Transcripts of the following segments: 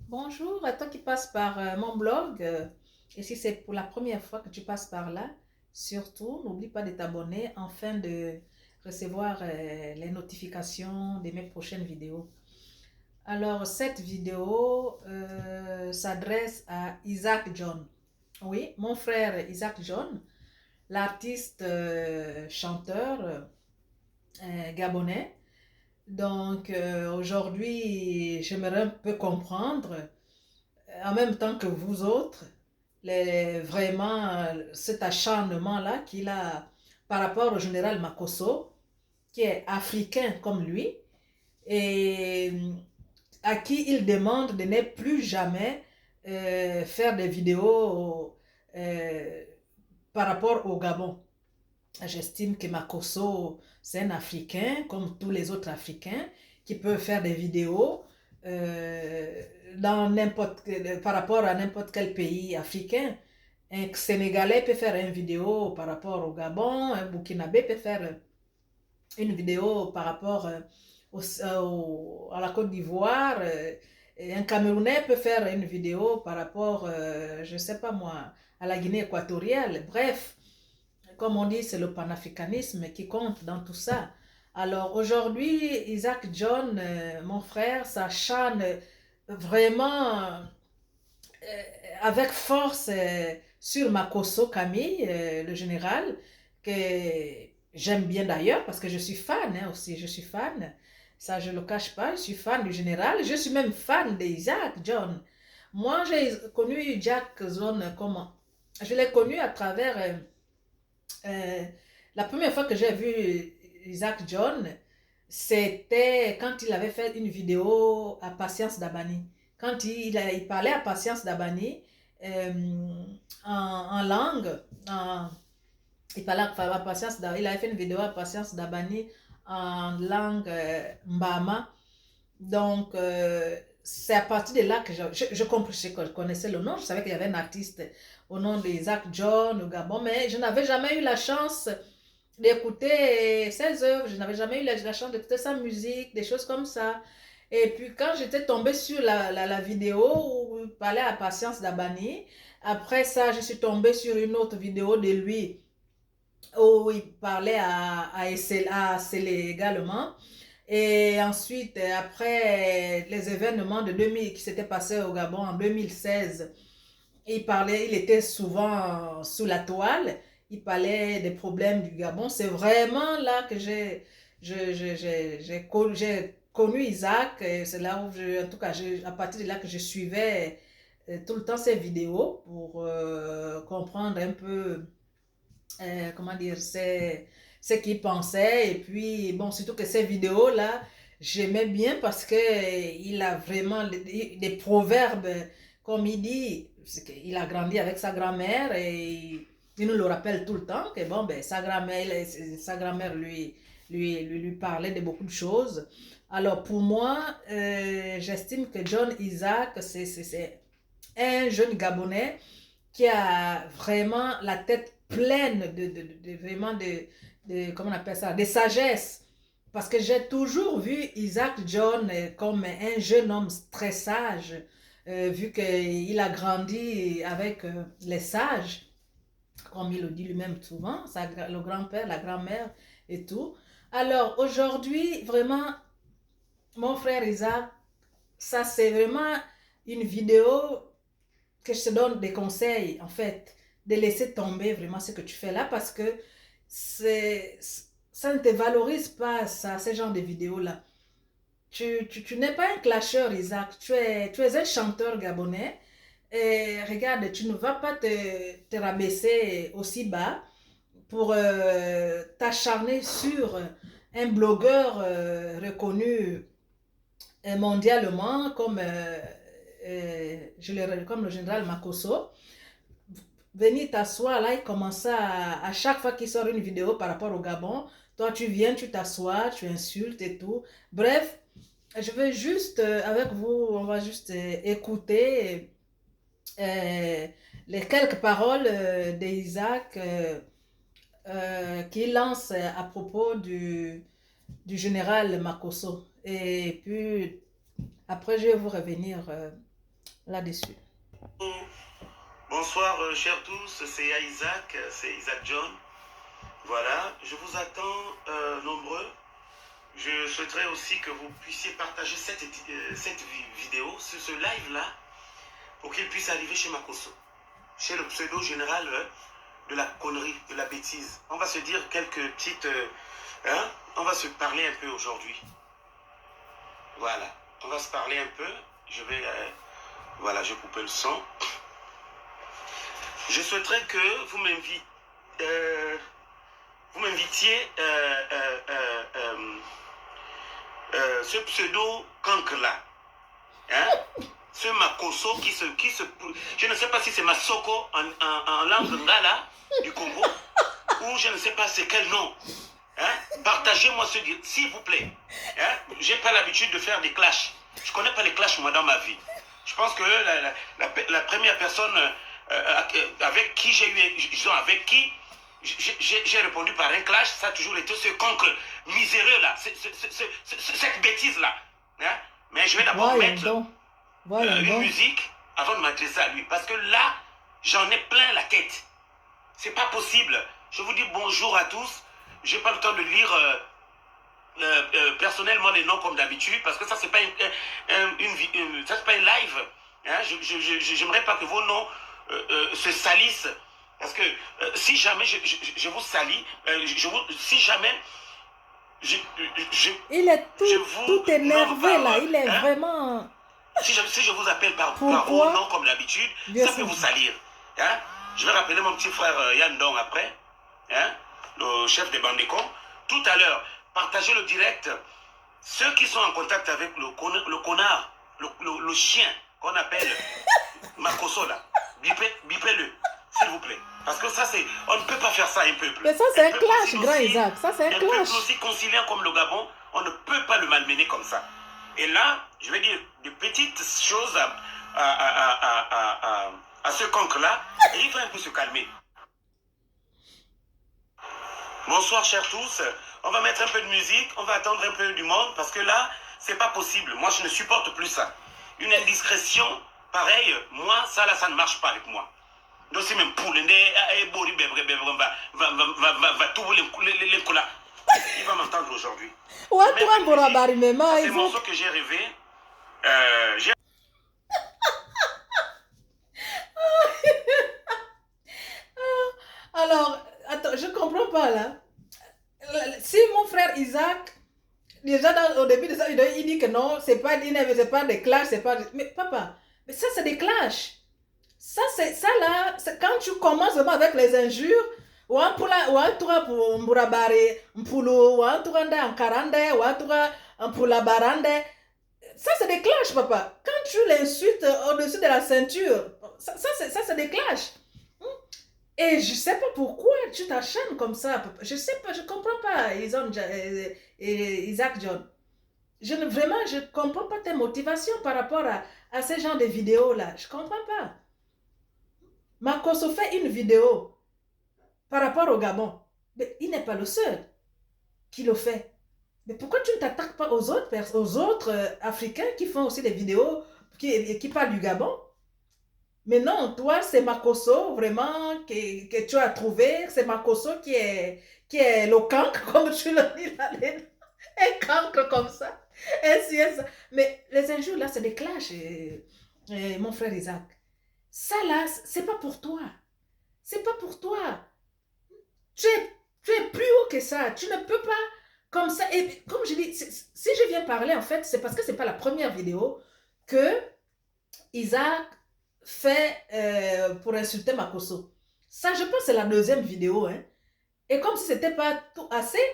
Bonjour à toi qui passes par mon blog. Et si c'est pour la première fois que tu passes par là, surtout n'oublie pas de t'abonner afin de recevoir les notifications de mes prochaines vidéos. Alors, cette vidéo s'adresse à Isaac John. Oui, mon frère Isaac John, l'artiste chanteur gabonais. Donc, aujourd'hui, j'aimerais un peu comprendre en même temps que vous autres, vraiment cet acharnement-là qu'il a par rapport au général Makosso, qui est africain comme lui, et à qui il demande de ne plus jamais faire des vidéos par rapport au Gabon. J'estime que Makosso, c'est un Africain, comme tous les autres Africains, qui peut faire des vidéos euh, par rapport à n'importe quel pays africain. Un Sénégalais peut faire une vidéo par rapport au Gabon, un Burkinabé peut faire une vidéo par rapport à la Côte d'Ivoire, et un Camerounais peut faire une vidéo par rapport, je ne sais pas moi, à la Guinée équatoriale. Bref, comme on dit, c'est le panafricanisme qui compte dans tout ça. Alors aujourd'hui, Isaac John, mon frère, s'acharne vraiment avec force sur Makosso Camille, le général, que j'aime bien d'ailleurs parce que je suis fan aussi, je suis fan. Ça, je ne le cache pas, je suis fan du général. Je suis même fan d'Isaac John. Moi, j'ai connu Jack John comment? Je l'ai connu à travers euh, la première fois que j'ai vu Isaac John, c'était quand il avait fait une vidéo à Patience Dabani. Quand il parlait à Patience Dabani euh, en langue, il parlait à Patience, il avait fait une vidéo à Patience Dabani en langue Mbama. Donc, c'est à partir de là que je connaissais le nom. Je savais qu'il y avait un artiste au nom d'Isaac John au Gabon, mais je n'avais jamais eu la chance d'écouter ses œuvres, je n'avais jamais eu la chance d'écouter sa musique, des choses comme ça. Et puis quand j'étais tombée sur la vidéo où il parlait à Patience Dabani, après ça, je suis tombée sur une autre vidéo de lui où il parlait à Sélé également. Et ensuite, après les événements de 2000 qui s'étaient passés au Gabon en 2016, il était souvent sous la toile, il parlait des problèmes du Gabon. C'est vraiment là que j'ai connu Isaac. C'est là où, en tout cas, à partir de là que je suivais tout le temps ses vidéos pour comprendre un peu comment dire, c'est ce qu'il pensait. Et puis, bon, surtout que ces vidéos-là, j'aimais bien parce que il a vraiment des proverbes, comme il dit, il a grandi avec sa grand-mère et il nous le rappelle tout le temps que, bon, ben, sa grand-mère lui parlait de beaucoup de choses. Alors, pour moi, j'estime que John Isaac, c'est un jeune Gabonais qui a vraiment la tête pleine vraiment comment on appelle ça, de sagesse. Parce que j'ai toujours vu Isaac John comme un jeune homme très sage, vu qu'il a grandi avec les sages, comme il le dit lui-même souvent, le grand-père, la grand-mère et tout. Alors aujourd'hui, vraiment, mon frère Isaac, ça c'est vraiment une vidéo que je te donne des conseils, en fait, de laisser tomber vraiment ce que tu fais là parce que c'est, ça ne te valorise pas, ça, ce genre de vidéos-là. Tu n'es pas un clasheur, Isaac. Tu es un chanteur gabonais. Et regarde, tu ne vas pas te rabaisser aussi bas pour t'acharner sur un blogueur reconnu mondialement comme le général Makosso. Venir t'asseoir là, il commence à chaque fois qu'il sort une vidéo par rapport au Gabon, toi tu viens, tu t'assois, tu insultes et tout. Bref, je veux juste, avec vous, on va juste écouter euh, les quelques paroles d'Isaac qu'il lance à propos du général Makosso. Et puis, après, je vais vous revenir là-dessus. Bonsoir, chers tous, c'est Isaac John. Voilà, je vous attends nombreux. Je souhaiterais aussi que vous puissiez partager cette vidéo, ce live-là, pour qu'il puisse arriver chez Makoso, chez le pseudo général de la connerie, de la bêtise. On va se dire quelques petites... on va se parler un peu aujourd'hui. Voilà, on va se parler un peu. Je vais... voilà, je coupe le son. Je souhaiterais que vous m'invitiez ce pseudo cancre là, hein? Ce Makoso je ne sais pas si c'est Masoko en langue ngala du Congo, ou je ne sais pas c'est quel nom. Hein? Partagez-moi s'il vous plaît. Hein? J'ai pas l'habitude de faire des clashs. Je connais pas les clashs moi dans ma vie. Je pense que la première personne avec qui j'ai répondu par un clash, ça a toujours été ce cancre miséreux là, cette bêtise là. Hein? Mais je vais d'abord mettre une musique avant de m'adresser à lui. Parce que là, j'en ai plein la tête. C'est pas possible. Je vous dis bonjour à tous. J'ai pas le temps de lire personnellement les noms comme d'habitude. Parce que ça, c'est pas ça, c'est pas une live. Hein? J'aimerais pas que vos noms se salissent. Parce que si jamais je vous salis, si jamais il est tout énervé là, il est vraiment... Si je vous appelle par vos noms comme d'habitude, ça peut vous salir. Hein? Je vais rappeler mon petit frère Yann Dong après, hein? Le chef des bandicons. Tout à l'heure, partagez le direct. Ceux qui sont en contact avec le connard, le chien qu'on appelle Makoso là, bipez-le, s'il vous plaît. Parce que ça, on ne peut pas faire ça à un peuple. Mais ça, c'est un clash, grand Isaac. Ça, c'est un clash. Un peuple aussi conciliant comme le Gabon, on ne peut pas le malmener comme ça. Et là, je vais dire des petites choses à ce cancre-là, et il faut un peu se calmer. Bonsoir, chers tous. On va mettre un peu de musique, on va attendre un peu du monde, parce que là, c'est pas possible. Moi, je ne supporte plus ça. Une indiscrétion pareille, moi, ça là, ça ne marche pas avec moi. Donc, c'est même pour il va m'entendre aujourd'hui. C'est un morceau que j'ai rêvé. Alors, attends, je comprends pas là. Si mon frère Isaac, déjà au début de ça, il dit que non, c'est pas des clashs, c'est pas... Mais papa, mais ça c'est des clashs. Ça là, quand tu commences vraiment avec les injures, ou un tour pour Mburabari, Mpulo, ou un tour en Karande, ou un tour pour la Barande, ça c'est des clashs, papa. Quand tu l'insultes au-dessus de la ceinture, ça c'est des clashs. Et je sais pas pourquoi tu t'acharnes comme ça, papa. Je sais pas, je comprends pas, Isaac John. Vraiment, je comprends pas tes motivations par rapport à ce genre de vidéos-là. Je comprends pas. Makoso fait une vidéo par rapport au Gabon. Mais il n'est pas le seul qui le fait. Mais pourquoi tu ne t'attaques pas aux autres Africains qui font aussi des vidéos qui parlent du Gabon? Mais non, toi, c'est Makoso vraiment que tu as trouvé. C'est Makoso qui est le cancre, comme tu l'as dit là. Un cancre comme ça. Mais les injures là, c'est des clashs, mon frère Isaac. Ça là, c'est pas pour toi. C'est pas pour toi. Tu es plus haut que ça. Tu ne peux pas comme ça. Et comme je dis, si je viens parler, en fait, c'est parce que c'est pas la première vidéo que Isaac fait pour insulter Makoso. Ça, je pense que c'est la deuxième vidéo. Hein. Et comme si c'était pas tout assez,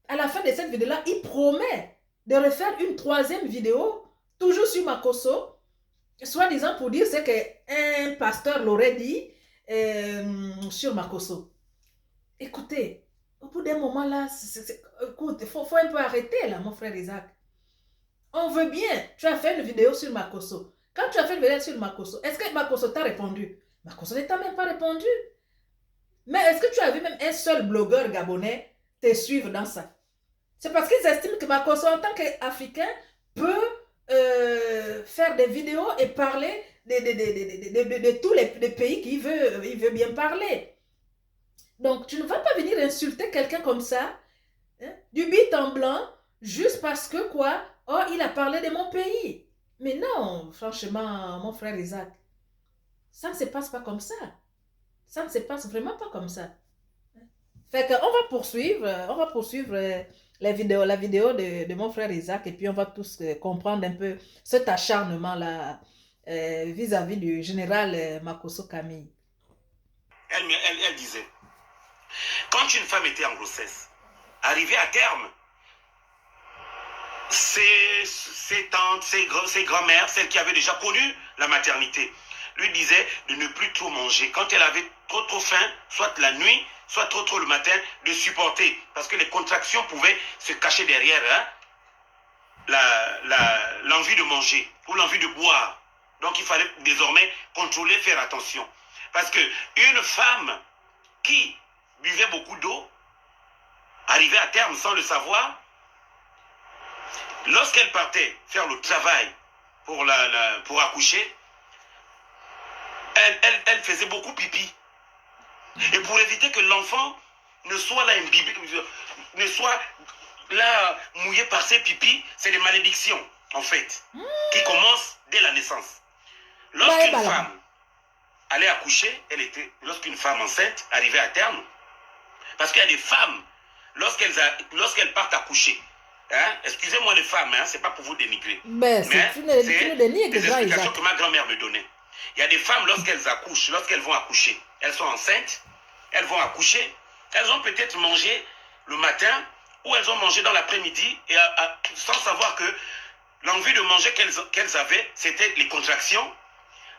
à la fin de cette vidéo-là, il promet de refaire une troisième vidéo, toujours sur Makoso, soi-disant pour dire ce qu'un pasteur l'aurait dit sur Makoso. Écoutez, au bout d'un moment là, écoute, il faut un peu arrêter là, mon frère Isaac. On veut bien, tu as fait une vidéo sur Makoso. Quand tu as fait une vidéo sur Makoso, est-ce que Makoso t'a répondu? Makoso ne t'a même pas répondu. Mais est-ce que tu as vu même un seul blogueur gabonais te suivre dans ça? C'est parce qu'ils estiment que Makoso, en tant qu'Africain, peut faire des vidéos et parler de tous les pays qu'il veut bien parler. Donc, tu ne vas pas venir insulter quelqu'un comme ça, hein, du but en blanc, juste parce que quoi? Oh, il a parlé de mon pays. Mais non, franchement, mon frère Isaac, ça ne se passe pas comme ça. Ça ne se passe vraiment pas comme ça. Fait qu'on va poursuivre la vidéo de mon frère Isaac, et puis on va tous comprendre un peu cet acharnement-là vis-à-vis du général Makosso Camille. Elle disait, quand une femme était en grossesse, arrivée à terme, ses tantes, ses grand-mères, celles qui avaient déjà connu la maternité, lui disaient de ne plus trop manger. Quand elle avait trop faim, soit la nuit, soit trop le matin, de supporter. Parce que les contractions pouvaient se cacher derrière l'envie de manger ou l'envie de boire. Donc il fallait désormais contrôler, faire attention. Parce qu'une femme qui buvait beaucoup d'eau, arrivait à terme sans le savoir, lorsqu'elle partait faire le travail pour accoucher, elle faisait beaucoup pipi. Et pour éviter que l'enfant ne soit là imbibé, ne soit là mouillé par ses pipis, c'est des malédictions, en fait, qui commencent dès la naissance. Lorsqu'une femme allait accoucher, lorsqu'une femme enceinte arrivait à terme, parce qu'il y a des femmes, lorsqu'elles partent accoucher, hein, excusez-moi les femmes, hein, c'est pas pour vous dénigrer, mais c'est des explications que ma grand-mère me donnait. Il y a des femmes, lorsqu'elles accouchent, lorsqu'elles vont accoucher, elles sont enceintes, elles vont accoucher, elles ont peut-être mangé le matin ou elles ont mangé dans l'après-midi et sans savoir que l'envie de manger qu'elles avaient, c'était les contractions.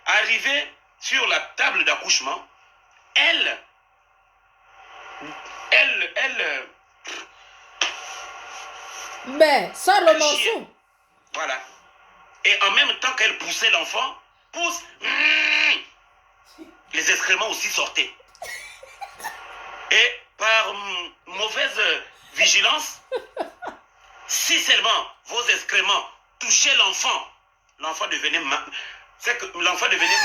Arrivées sur la table d'accouchement, elles mais sans le morceau. Voilà. Et en même temps qu'elle poussait l'enfant, les excréments aussi sortaient. Et par mauvaise vigilance, si seulement vos excréments touchaient l'enfant devenait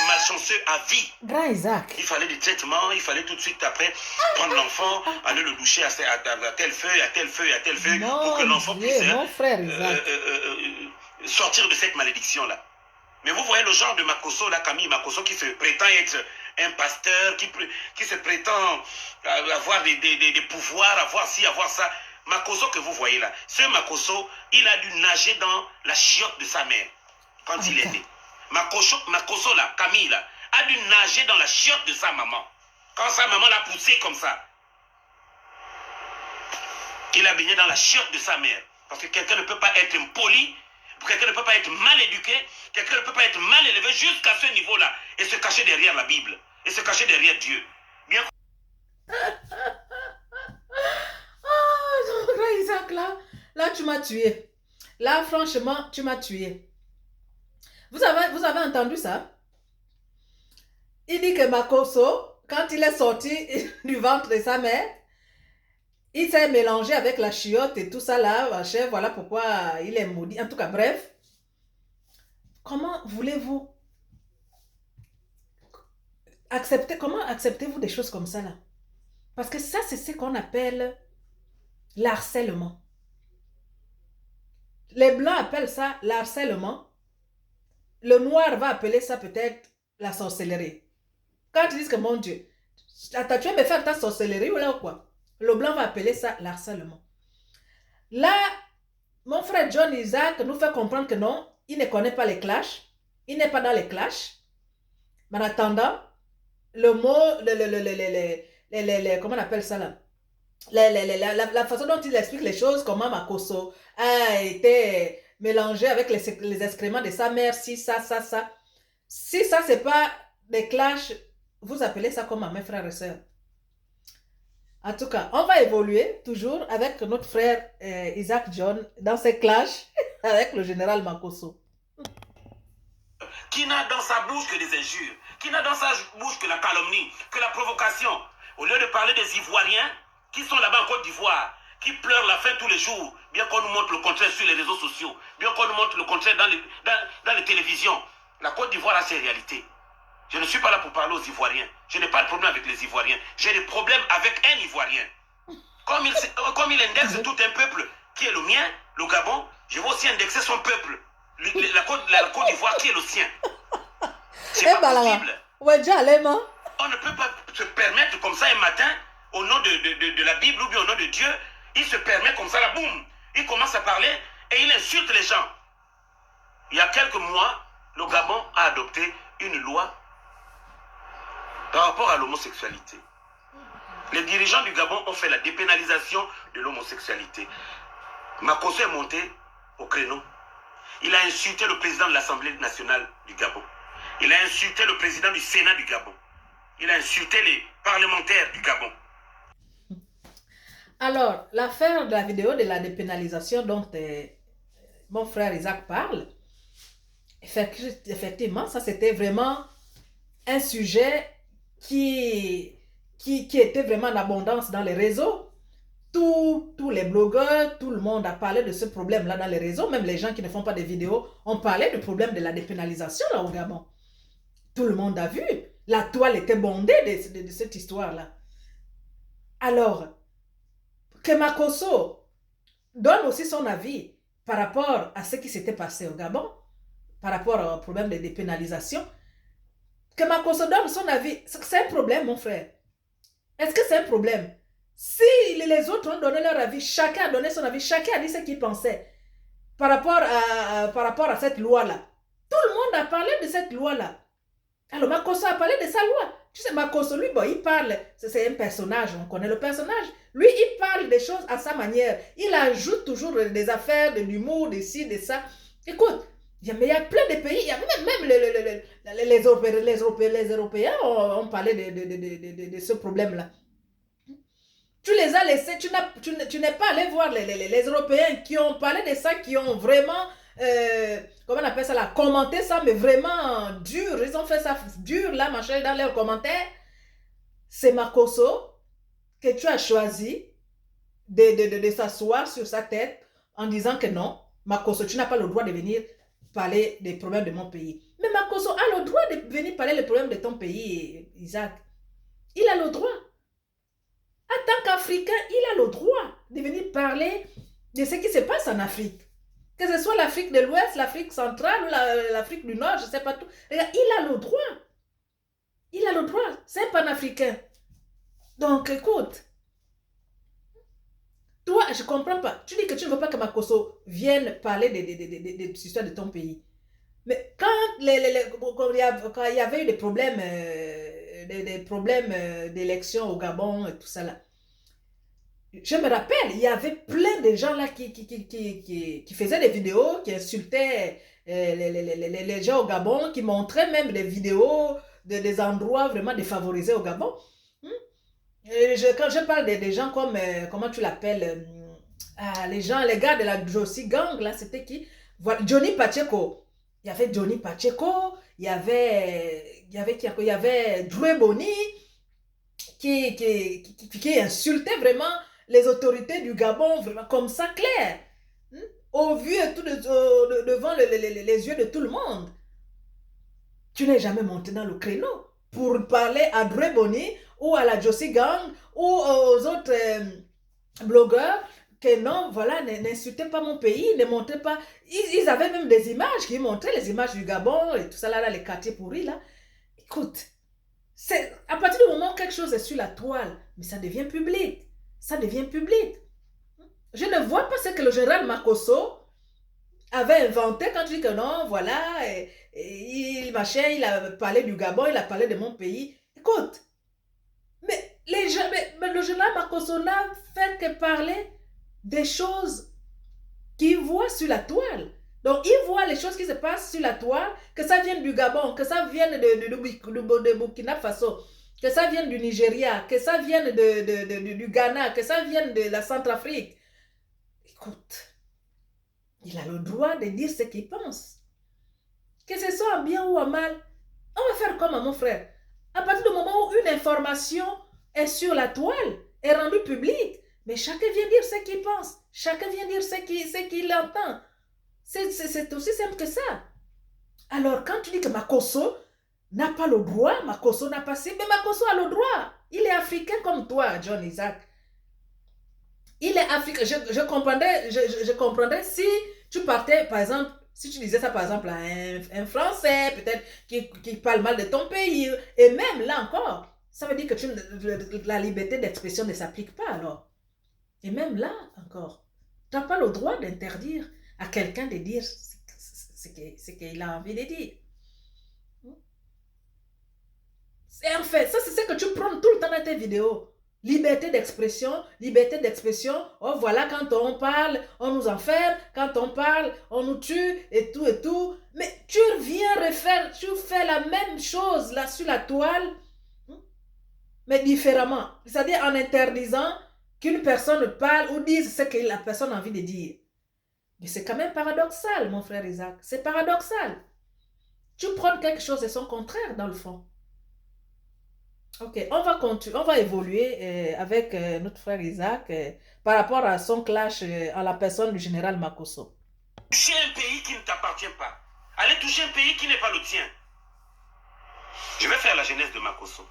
malchanceux à vie. Grand Isaac. Il fallait des traitements, il fallait tout de suite après prendre l'enfant, aller le doucher à tel feu, à tel feu, à tel feu, pour que l'enfant puisse sortir de cette malédiction-là. Mais vous voyez le genre de Makosso, là, Camille Makosso, qui se prétend être un pasteur, qui se prétend avoir des pouvoirs, avoir ci, avoir ça. Makosso que vous voyez là, ce Makosso, il a dû nager dans la chiotte de sa mère quand il est né. Makosso là, Camille là, a dû nager dans la chiotte de sa maman. Quand sa maman l'a poussé comme ça, il a baigné dans la chiotte de sa mère. Parce que quelqu'un ne peut pas être impoli, quelqu'un ne peut pas être mal éduqué, quelqu'un ne peut pas être mal élevé jusqu'à ce niveau-là et se cacher derrière la Bible et se cacher derrière Dieu. Bien. Oh, grand Isaac, là tu m'as tué. Là, franchement, tu m'as tué. Vous avez entendu ça? Il dit que Makosso, quand il est sorti du ventre de sa mère, il s'est mélangé avec la chiotte et tout ça là, machin, voilà pourquoi il est maudit. En tout cas, bref. Comment voulez-vous accepter, comment acceptez-vous des choses comme ça là? Parce que ça, c'est ce qu'on appelle l'harcèlement. Les Blancs appellent ça l'harcèlement. Le Noir va appeler ça peut-être la sorcellerie. Quand ils disent que mon Dieu, tu vas me faire ta sorcellerie ou là ou quoi? Le Blanc va appeler ça l'harcèlement. Là, mon frère John Isaac nous fait comprendre que non, il ne connaît pas les clashs. Il n'est pas dans les clashs. Mais en attendant, le mot, comment on appelle ça là? La façon dont il explique les choses, comment Makosso a été mélangé avec les excréments de sa mère, si ça. Si ça, c'est pas des clashs, vous appelez ça comment, mes frères et sœurs? En tout cas, on va évoluer toujours avec notre frère Isaac John dans ces clashs avec le général Makosso. Qui n'a dans sa bouche que des injures, qui n'a dans sa bouche que la calomnie, que la provocation. Au lieu de parler des Ivoiriens qui sont là-bas en Côte d'Ivoire, qui pleurent la faim tous les jours, bien qu'on nous montre le contraire sur les réseaux sociaux, bien qu'on nous montre le contraire dans les télévisions. La Côte d'Ivoire a ses réalités. Je ne suis pas là pour parler aux Ivoiriens. Je n'ai pas de problème avec les Ivoiriens. J'ai des problèmes avec un Ivoirien. Comme il indexe tout un peuple qui est le mien, le Gabon, je vais aussi indexer son peuple. La Côte d'Ivoire qui est le sien. C'est pas possible. On ne peut pas se permettre comme ça un matin, au nom de la Bible ou bien au nom de Dieu, il se permet comme ça, là, boum, il commence à parler et il insulte les gens. Il y a quelques mois, le Gabon a adopté une loi par rapport à l'homosexualité. Les dirigeants du Gabon ont fait la dépénalisation de l'homosexualité. Makosso est monté au créneau. Il a insulté le président de l'Assemblée nationale du Gabon. Il a insulté le président du Sénat du Gabon. Il a insulté les parlementaires du Gabon. Alors, l'affaire de la vidéo de la dépénalisation dont mon frère Isaac parle, effectivement, ça c'était vraiment un sujet qui était vraiment en abondance dans les réseaux. Tous les blogueurs, tout le monde a parlé de ce problème-là dans les réseaux. Même les gens qui ne font pas de vidéos ont parlé du problème de la dépénalisation là au Gabon. Tout le monde a vu. La toile était bondée de cette histoire-là. Alors, que Makosso donne aussi son avis par rapport à ce qui s'était passé au Gabon, par rapport au problème de dépénalisation, que Makosso donne son avis, c'est un problème, mon frère. Est-ce que c'est un problème? Si les autres ont donné leur avis, chacun a donné son avis, chacun a dit ce qu'il pensait par rapport à cette loi-là. Tout le monde a parlé de cette loi-là. Alors Makosso a parlé de sa loi. Tu sais, Makosso, lui, bon, il parle, c'est un personnage, on connaît le personnage. Lui, il parle des choses à sa manière. Il ajoute toujours des affaires, de l'humour, de ci, de ça. Écoute, mais il y a plein de pays, il y a même les Européens ont parlé de ce problème-là. Tu les as laissés, tu n'es pas allé voir les Européens qui ont parlé de ça, qui ont vraiment, comment on appelle ça là, commenté ça, mais vraiment dur. Ils ont fait ça dur là, machin, dans leurs commentaires. C'est Makosso que tu as choisi de s'asseoir sur sa tête en disant que non, Makosso, tu n'as pas le droit de venir parler des problèmes de mon pays. Mais Makosso a le droit de venir parler des problèmes de ton pays, Isaac. Il a le droit. En tant qu'Africain, il a le droit de venir parler de ce qui se passe en Afrique. Que ce soit l'Afrique de l'Ouest, l'Afrique centrale ou l'Afrique du Nord, je ne sais pas tout. Regarde, il a le droit. Il a le droit. C'est un panafricain. Donc, écoute. Toi, je ne comprends pas. Tu dis que tu ne veux pas que Makosso vienne parler des histoires de ton pays. Mais quand il y avait eu des problèmes d'élection au Gabon et tout ça là, je me rappelle, il y avait plein de gens là qui faisaient des vidéos, qui insultaient les gens au Gabon, qui montraient même des vidéos des endroits vraiment défavorisés au Gabon. Quand je parle des gens comme, comment tu l'appelles, les gars de la Josie Gang, là, c'était qui? Voilà, Johnny Pacheco. Il y avait Johnny Pacheco, il y avait Drouet Boni qui insultait vraiment les autorités du Gabon, vraiment comme ça, clair. Au vu et tout devant les yeux de tout le monde. Tu n'es jamais monté dans le créneau pour parler à Drouet Boni ou à la Josie Gang ou aux autres blogueurs que non, voilà, n'insultez pas mon pays, ne montrez pas. Ils avaient même des images qui montraient les images du Gabon et tout ça là, les quartiers pourris là. Écoute, c'est à partir du moment où quelque chose est sur la toile, mais ça devient public. Ça devient public. Je ne vois pas ce que le général Makosso avait inventé quand il dit que non, voilà, il a parlé du Gabon, il a parlé de mon pays. Écoute, mais le général Makosso n'a fait que parler des choses qu'il voit sur la toile. Donc, il voit les choses qui se passent sur la toile, que ça vienne du Gabon, que ça vienne de Burkina Faso, que ça vienne du Nigeria, que ça vienne du Ghana, que ça vienne de la Centrafrique. Écoute, il a le droit de dire ce qu'il pense. Que ce soit en bien ou en mal, on va faire comme à mon frère. À partir du moment où une information est sur la toile, est rendue publique, mais chacun vient dire ce qu'il pense. Chacun vient dire ce qu'il entend. C'est aussi simple que ça. Alors, quand tu dis que Makosso n'a pas le droit, Makosso n'a pas si, mais Makosso a le droit. Il est africain comme toi, John Isaac. Il est africain. Je comprendrais si tu partais, par exemple, si tu disais ça, par exemple, à un Français, peut-être, qui parle mal de ton pays. Et même là encore, ça veut dire que la liberté d'expression ne s'applique pas alors. Et même là encore, tu n'as pas le droit d'interdire à quelqu'un de dire ce qu'il a envie de dire. C'est en fait, ça c'est ce que tu prends tout le temps dans tes vidéos. Liberté d'expression, liberté d'expression. Oh voilà, quand on parle, on nous enferme. Quand on parle, on nous tue et tout et tout. Mais tu viens refaire, tu fais la même chose là sur la toile, mais différemment. C'est-à-dire en interdisant qu'une personne parle ou dise ce que la personne a envie de dire. Mais c'est quand même paradoxal, mon frère Isaac. C'est paradoxal. Tu prends quelque chose et son contraire dans le fond. Ok, on va continuer, on va évoluer avec notre frère Isaac par rapport à son clash à la personne du général Makosso. Toucher un pays qui ne t'appartient pas. Aller toucher un pays qui n'est pas le tien. Je vais faire la genèse de Makosso.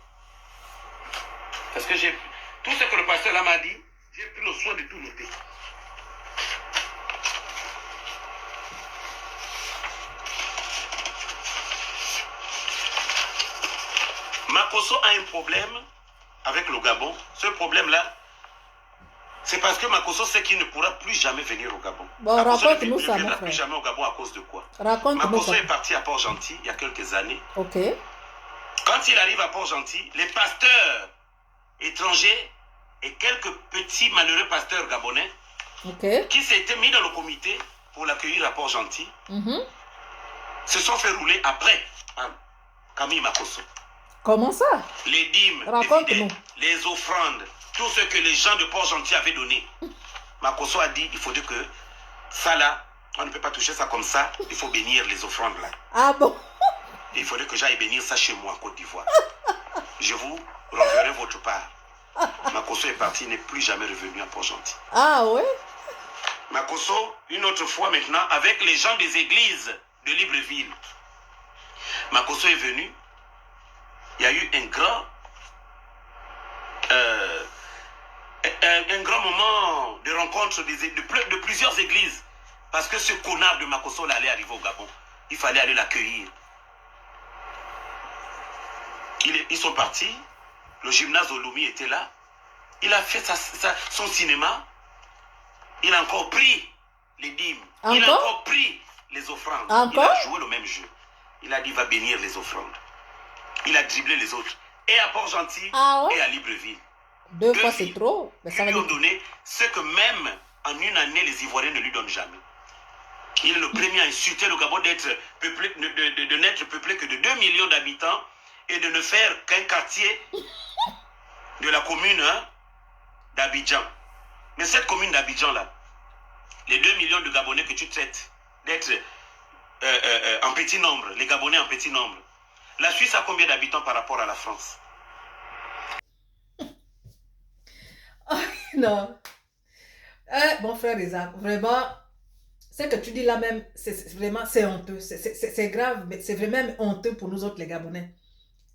Parce que tout ce que le pasteur là m'a dit, j'ai pris le soin de tout noter. Makosso a un problème avec le Gabon. Ce problème-là, c'est parce que Makosso sait qu'il ne pourra plus jamais venir au Gabon. Bon, raconte-nous ça, il ne mon viendra frère. plus jamais au Gabon à cause de quoi? Raconte-nous ça. Makosso est parti à Port-Gentil il y a quelques années. Ok. Quand il arrive à Port-Gentil, les pasteurs étrangers et quelques petits malheureux pasteurs gabonais qui s'étaient mis dans le comité pour l'accueillir à Port-Gentil se sont fait rouler après Camille Makosso. Comment ça? Les dîmes, les offrandes, tout ce que les gens de Port-Gentil avaient donné. Makosso a dit, il faudrait que ça là, on ne peut pas toucher ça comme ça, il faut bénir les offrandes là. Ah bon? Il faudrait que j'aille bénir ça chez moi en Côte d'Ivoire. Je vous renverrai votre part. Makosso est parti, il n'est plus jamais revenu à Port-Gentil. Ah ouais? Makosso, une autre fois maintenant, avec les gens des églises de Libreville. Makosso est venu. Il y a eu un grand moment de rencontre de plusieurs églises. Parce que ce connard de Makosso allait arriver au Gabon. Il fallait aller l'accueillir. Ils sont partis. Le gymnase Olumi était là. Il a fait son cinéma. Il a encore pris les dîmes. Il a encore pris les offrandes. Il a joué le même jeu. Il a dit, va bénir les offrandes. Il a dribblé les autres. Et à Port-Gentil et à Libreville. Deux fois c'est trop. Mais ça lui ont donné ce que même en une année, les Ivoiriens ne lui donnent jamais. Il est le premier à insulter le Gabon d'être peuplé, de n'être peuplé que de 2 millions d'habitants et de ne faire qu'un quartier de la commune d'Abidjan. Mais cette commune d'Abidjan là, les 2 millions de Gabonais que tu traites d'être en petit nombre, les Gabonais en petit nombre, la Suisse a combien d'habitants par rapport à la France? Non. Mon frère Isaac, vraiment, ce que tu dis là même, c'est honteux. C'est grave, mais c'est vraiment honteux pour nous autres les Gabonais.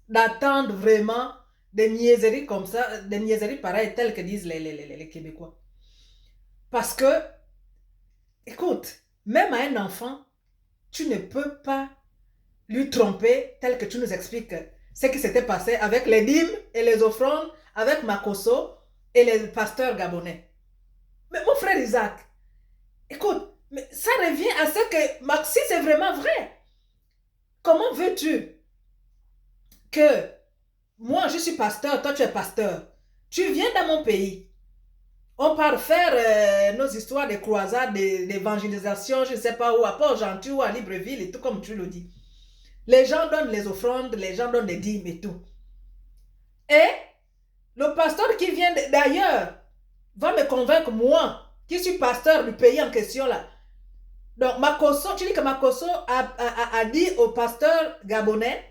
D'attendre vraiment des niaiseries comme ça, des niaiseries pareilles, telles que disent les Québécois. Parce que, écoute, même à un enfant, tu ne peux pas lui tromper tel que tu nous expliques ce qui s'était passé avec les dîmes et les offrandes, avec Makosso et les pasteurs gabonais. Mais mon frère Isaac, écoute, mais ça revient à ce que, si c'est vraiment vrai, comment veux-tu que moi je suis pasteur, toi tu es pasteur, tu viens dans mon pays, on part faire nos histoires de croisades, d'évangélisation, je ne sais pas où, à Port-Gentil ou à Libreville et tout comme tu le dis. Les gens donnent les offrandes, les gens donnent des dîmes et tout. Et le pasteur qui vient d'ailleurs va me convaincre, moi, qui suis pasteur du pays en question là. Donc, Makosso, tu dis que Makosso a dit au pasteur gabonais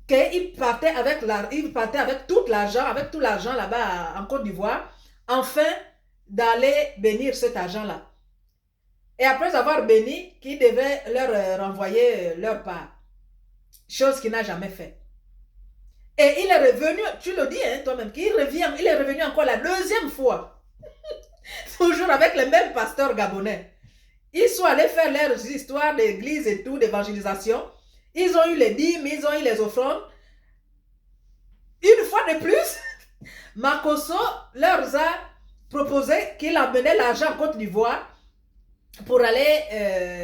qu'il partait avec tout l'argent là-bas en Côte d'Ivoire, afin d'aller bénir cet argent-là. Et après avoir béni, qu'il devait leur renvoyer leur part. chose qu'il n'a jamais fait. Et il est revenu, tu le dis hein, toi-même, il est revenu encore la deuxième fois, toujours avec les mêmes pasteurs gabonais. Ils sont allés faire leurs histoires d'église et tout, d'évangélisation. Ils ont eu les dîmes, ils ont eu les offrandes. Une fois de plus, Makosso leur a proposé qu'il amenait l'argent en Côte d'Ivoire pour aller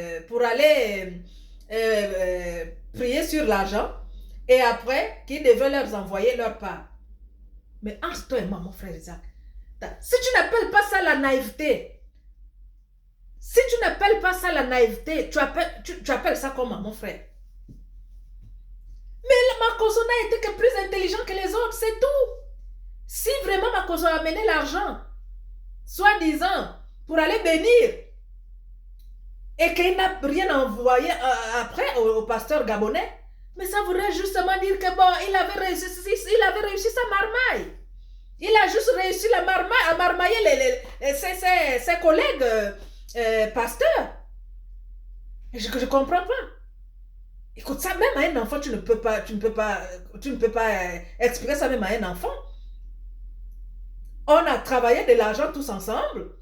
prier sur l'argent et après qu'il devait leur envoyer leur part. Mais entre toi et moi, mon frère Isaac, si tu n'appelles pas ça la naïveté, si tu n'appelles pas ça la naïveté, tu appelles ça comment, mon frère? Mais Makosso n'a été que plus intelligent que les autres, c'est tout. Si vraiment Makosso a amené l'argent, soi-disant, pour aller bénir, et qu'il n'a rien envoyé après au pasteur gabonais, mais ça voudrait justement dire que bon, il avait réussi sa marmaille. Il a juste réussi à marmailler ses collègues pasteurs. Je ne comprends pas. Écoute, ça même à un enfant, tu ne peux pas expliquer ça même à un enfant. On a travaillé de l'argent tous ensemble.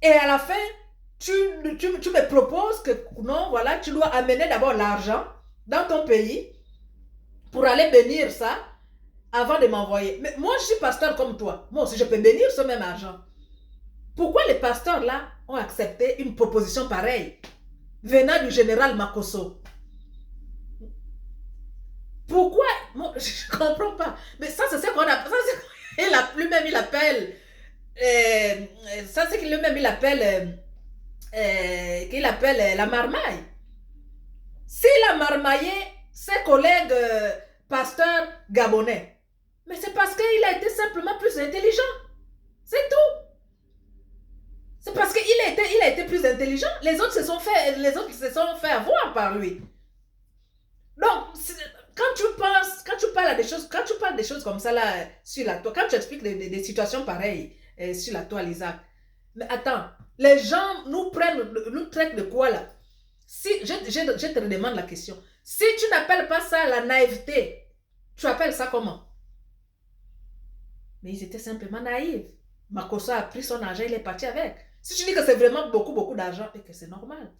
Et à la fin, tu me proposes que non, voilà, tu dois amener d'abord l'argent dans ton pays pour aller bénir ça avant de m'envoyer. Mais moi, je suis pasteur comme toi. Moi aussi, je peux bénir ce même argent. Pourquoi les pasteurs là ont accepté une proposition pareille venant du général Makosso? Pourquoi? Moi, je ne comprends pas. Mais ça, c'est ce qu'on a. Lui-même, il appelle. Ça, c'est qu'il lui-même, il appelle. Qu'il appelle la marmaille. S'il a marmaillé ses collègues pasteurs gabonais, mais c'est parce qu'il a été simplement plus intelligent. C'est tout. C'est parce qu'il a été plus intelligent. Les autres se sont fait avoir par lui. Donc, quand tu parles des choses comme ça là sur la toile, quand tu expliques des situations pareilles sur la toile, Isaac, mais attends, les gens nous traitent de quoi là? Si je te demande la question, si tu n'appelles pas ça la naïveté, tu appelles ça comment? Mais ils étaient simplement naïfs. Makosso a pris son argent, il est parti avec. Si tu dis que c'est vraiment beaucoup d'argent, et que c'est normal.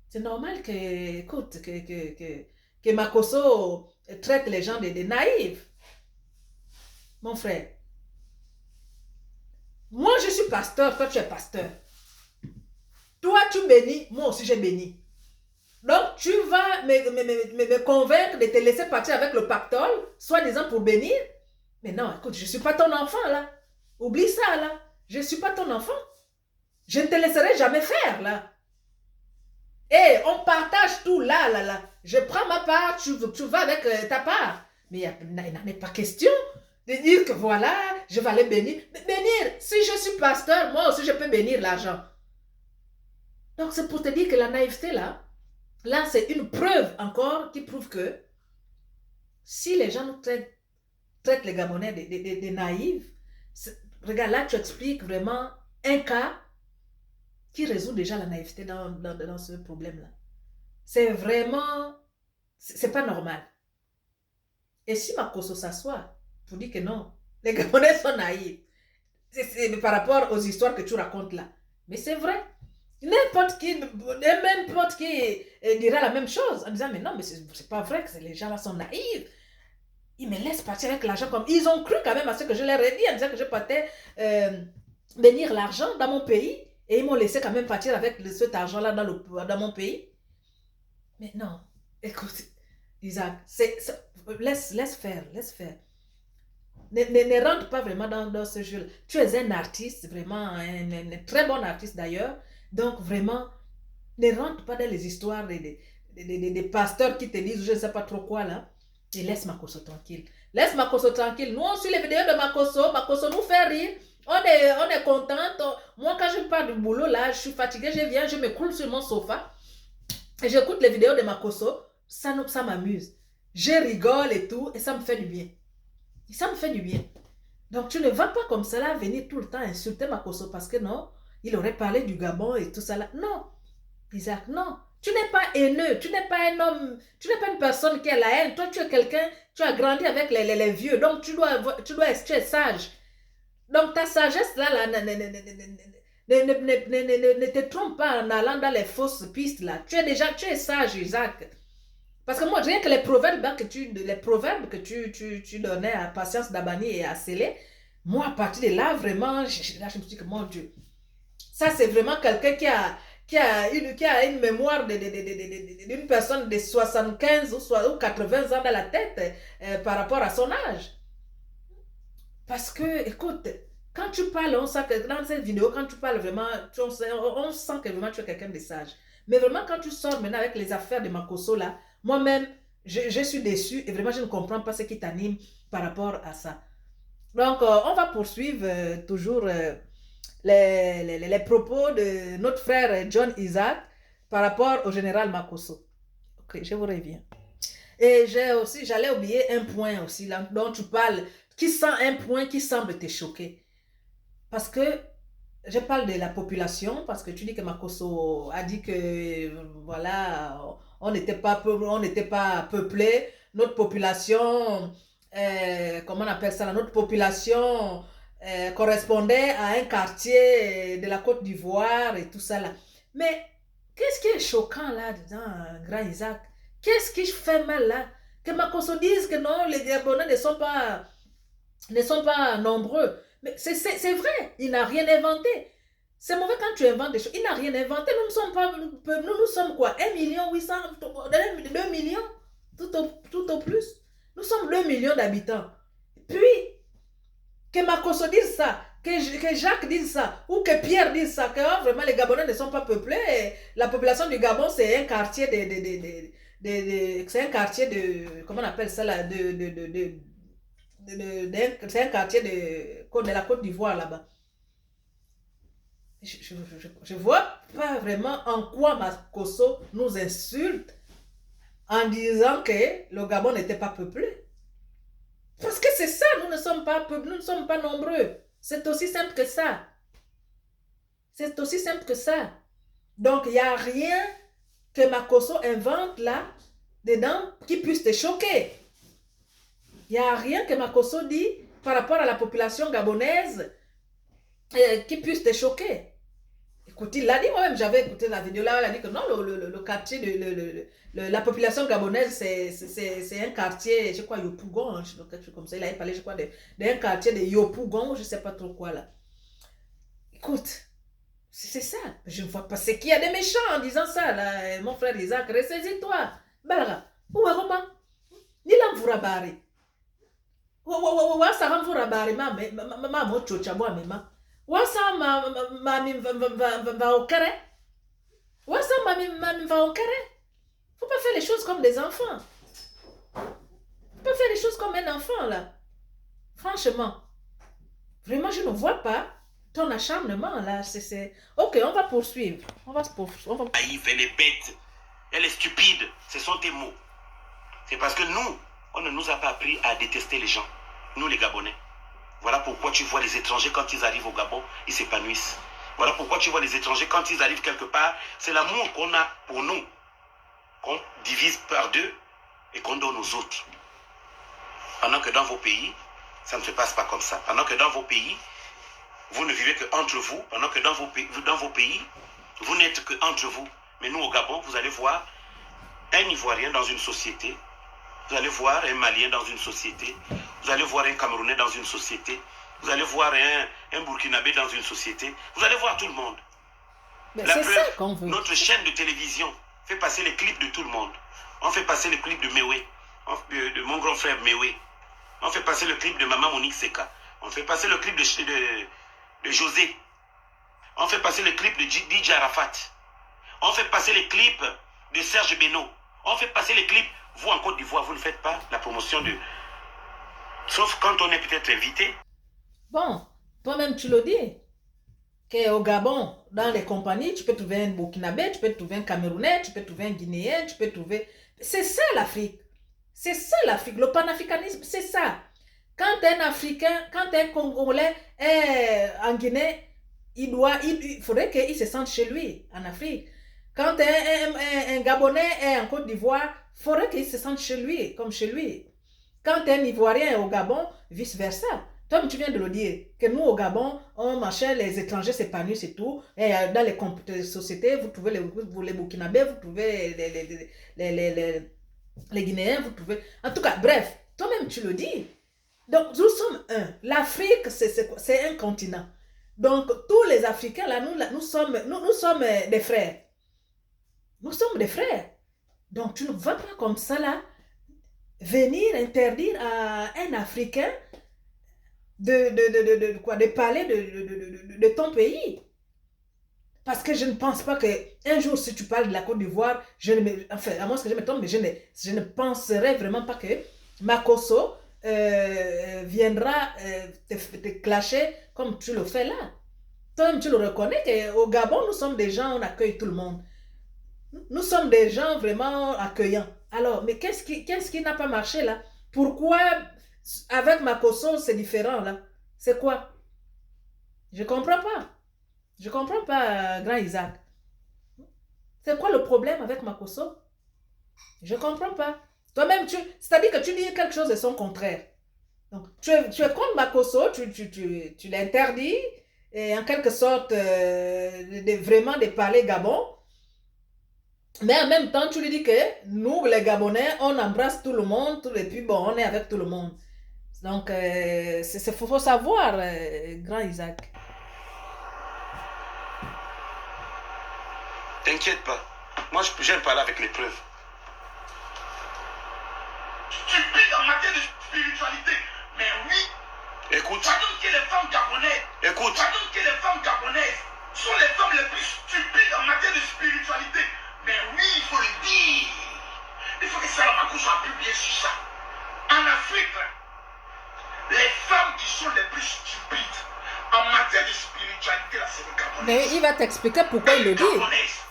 C'est normal que Makosso traite les gens de naïfs. Mon frère, moi je suis pasteur, toi tu es pasteur. Toi tu bénis, moi aussi j'ai béni. Donc tu vas me convaincre de te laisser partir avec le pactole, soi-disant pour bénir. Mais non, écoute, je ne suis pas ton enfant là. Oublie ça là. Je ne suis pas ton enfant. Je ne te laisserai jamais faire là. Et on partage tout là. Je prends ma part, tu vas avec ta part. Mais il n'en est pas question de dire que voilà, je vais aller bénir. Bénir, si je suis pasteur, moi aussi je peux bénir l'argent. Donc c'est pour te dire que la naïveté là c'est une preuve encore qui prouve que si les gens nous traitent les Gabonais des naïfs, regarde là tu expliques vraiment un cas qui résout déjà la naïveté dans ce problème-là. C'est vraiment, c'est pas normal. Et si Makosso s'assoit pour dire que non, les Gabonais sont naïfs, c'est par rapport aux histoires que tu racontes là. Mais c'est vrai. N'importe qui dira la même chose en disant mais non, mais c'est pas vrai que les gens là sont naïfs. Ils me laissent partir avec l'argent comme ils ont cru quand même à ce que je leur ai dit en disant que je partais bénir l'argent dans mon pays. Et ils m'ont laissé quand même partir avec cet argent-là dans mon pays. Mais non, écoute, Isaac, laisse faire. Ne rentre pas vraiment dans ce jeu. Tu es un artiste, vraiment, un très bon artiste d'ailleurs. Donc vraiment, ne rentre pas dans les histoires des pasteurs qui te disent je ne sais pas trop quoi là. Et laisse Makosso tranquille. Laisse Makosso tranquille. Nous, on suit les vidéos de Makosso nous fait rire. On est contente. Moi, quand je pars du boulot, là, je suis fatiguée, je viens, je me coule sur mon sofa et j'écoute les vidéos de Makosso. Ça m'amuse. Je rigole et tout, et ça me fait du bien. Ça me fait du bien. Donc, tu ne vas pas comme ça là venir tout le temps insulter Makosso parce que non, il aurait parlé du Gabon et tout ça là. Non, Isaac, non. Tu n'es pas haineux, tu n'es pas un homme, tu n'es pas une personne qui a la haine. Toi, tu es quelqu'un, tu as grandi avec les vieux, donc tu es sage. Donc ta sagesse là, ne te trompe pas en allant dans les fausses pistes là. Tu es sage, Isaac. Parce que moi, rien que les proverbes que tu donnais à Patience Dabani et à Célé, moi, à partir de là, vraiment, là, je me suis dit que mon Dieu, ça, c'est vraiment quelqu'un qui a une mémoire d'une personne de 75 ou 80 ans dans la tête par rapport à son âge. Parce que, écoute, quand tu parles, on sent que dans cette vidéo, quand tu parles vraiment, on sent que vraiment tu es quelqu'un de sage. Mais vraiment, quand tu sors maintenant avec les affaires de Makosso là, moi-même, je suis déçue et vraiment, je ne comprends pas ce qui t'anime par rapport à ça. Donc, on va poursuivre toujours les propos de notre frère John Isaac par rapport au général Makosso. Ok, je vous reviens. Et j'allais oublier un point aussi là, dont tu parles, un point qui semble te choquer. Parce que je parle de la population, parce que tu dis que Makosso a dit que voilà, on n'était pas peuplé, notre population, comment on appelle ça, notre population correspondait à un quartier de la Côte d'Ivoire et tout ça là. Mais qu'est-ce qui est choquant là dedans, grand Isaac? Qu'est-ce qui fait mal là? Que Makosso dise que non, les Gabonais ne sont pas nombreux. Mais c'est vrai, il n'a rien inventé. C'est mauvais quand tu inventes des choses. Il n'a rien inventé. Nous ne sommes pas, nous sommes quoi? 1,8 million, 2 millions, tout au plus. Nous sommes 2 millions d'habitants. Puis, que Makosso dise ça, que Jacques dise ça, ou que Pierre dise ça, que oh, vraiment les Gabonais ne sont pas peuplés. La population du Gabon, c'est un quartier c'est un quartier de, comment on appelle ça là, c'est un quartier de la Côte d'Ivoire là-bas. Je ne vois pas vraiment en quoi Makosso nous insulte en disant que le Gabon n'était pas peuplé. Parce que c'est ça, nous ne sommes pas peuplés, nous ne sommes pas nombreux. C'est aussi simple que ça. C'est aussi simple que ça. Donc, il n'y a rien que Makosso invente là, dedans, qui puisse te choquer. Il n'y a rien que Makosso dit par rapport à la population gabonaise qui puisse te choquer. Écoute, il l'a dit, moi-même, j'avais écouté la vidéo là, il a dit que non, le quartier, la population gabonaise, c'est un quartier, je crois, Yopougon, quelque chose comme ça. Il avait parlé, je crois, d'un quartier de Yopougon, je ne sais pas trop quoi là. Écoute, c'est ça. Je ne vois pas ce qu'il y a de méchant en disant ça, là. Mon frère Isaac, ressaisis-toi. Balaga, où est Roman? Ni l'envoura barré. Wasa ramvura bari ma mochocha bwa mema. Wasa ma va au carré. Wasa ma va au carré. Faut pas faire les choses comme des enfants. Faut pas faire les choses comme un enfant là. Franchement. Vraiment, je ne vois pas ton acharnement là. Ok, on va poursuivre. On va poursuivre. Elle est bête. Elle est stupide. Ce sont tes mots. C'est parce que nous, on ne nous a pas appris à détester les gens. Nous, les Gabonais. Voilà pourquoi tu vois les étrangers, quand ils arrivent au Gabon, ils s'épanouissent. Voilà pourquoi tu vois les étrangers, quand ils arrivent quelque part, c'est l'amour qu'on a pour nous, qu'on divise par deux et qu'on donne aux autres. Pendant que dans vos pays, ça ne se passe pas comme ça. Pendant que dans vos pays, vous ne vivez qu'entre vous. Pendant que dans vos pays, vous n'êtes qu'entre vous. Mais nous, au Gabon, vous allez voir un Ivoirien dans une société. Vous allez voir un Malien dans une société. Vous allez voir un Camerounais dans une société. Vous allez voir un Burkinabé dans une société. Vous allez voir tout le monde. Mais la preuve, notre chaîne de télévision fait passer les clips de tout le monde. On fait passer les clips de Mewe, de mon grand frère Mewe. On fait passer le clip de Maman Monique Seka. On fait passer le clip de José. On fait passer le clip de DJ Arafat. On fait passer les clips de Serge Beno. On fait passer les clips. Vous, en Côte d'Ivoire, vous ne faites pas la promotion de... Sauf quand on est peut-être invité. Bon, toi-même, tu le dis. Qu'au Gabon, dans les compagnies, tu peux trouver un Burkinabé, tu peux trouver un Camerounais, tu peux trouver un Guinéen, tu peux trouver... C'est ça l'Afrique. C'est ça l'Afrique. Le panafricanisme, c'est ça. Quand un Africain, quand un Congolais est en Guinée, il faudrait qu'il se sente chez lui, en Afrique. Quand un Gabonais est en Côte d'Ivoire, il faudrait qu'il se sente chez lui, comme chez lui. Quand un Ivoirien est au Gabon, vice-versa. Toi, tu viens de le dire, que nous, au Gabon, on machin, les étrangers s'épanouissent et tout. Et dans les sociétés, vous trouvez les Burkinabés, vous trouvez les Guinéens, vous trouvez... En tout cas, bref, toi-même, tu le dis. Donc, nous sommes un. L'Afrique, c'est un continent. Donc, tous les Africains, là, nous sommes des frères. Nous sommes des frères. Donc, tu ne vas pas comme ça, là, venir interdire à un Africain de parler de ton pays. Parce que je ne pense pas qu'un jour, si tu parles de la Côte d'Ivoire, enfin, à moins que je me trompe, mais je ne penserais vraiment pas que Makosso viendra te clasher comme tu le fais là. Toi-même, tu le reconnais qu'au Gabon, nous sommes des gens, on accueille tout le monde. Nous sommes des gens vraiment accueillants. Alors, mais qu'est-ce qui n'a pas marché là? Pourquoi avec Makosso, c'est différent là? C'est quoi? Je ne comprends pas. Je ne comprends pas, grand Isaac. C'est quoi le problème avec Makosso? Je ne comprends pas. Toi-même, c'est-à-dire que tu dis quelque chose de son contraire. Donc, tu es contre Makosso, tu l'interdis, et en quelque sorte, vraiment de parler Gabon. Mais en même temps, tu lui dis que nous, les Gabonais, on embrasse tout le monde, et puis bon, on est avec tout le monde. Donc, il faut savoir, grand Isaac. T'inquiète pas. Moi, j'aime parler avec les preuves. Stupide en matière de spiritualité. Mais oui. Écoute. Pardon que les femmes gabonaises. Écoute. Pardon que les femmes gabonaises sont les femmes les plus stupides en matière de spiritualité. Mais oui, il faut le dire. Il faut que Salamakou soit publié sur ça. En Afrique, les femmes qui sont les plus stupides en matière de spiritualité, là, c'est les Gabonaises. Mais il va t'expliquer pourquoi il le dit.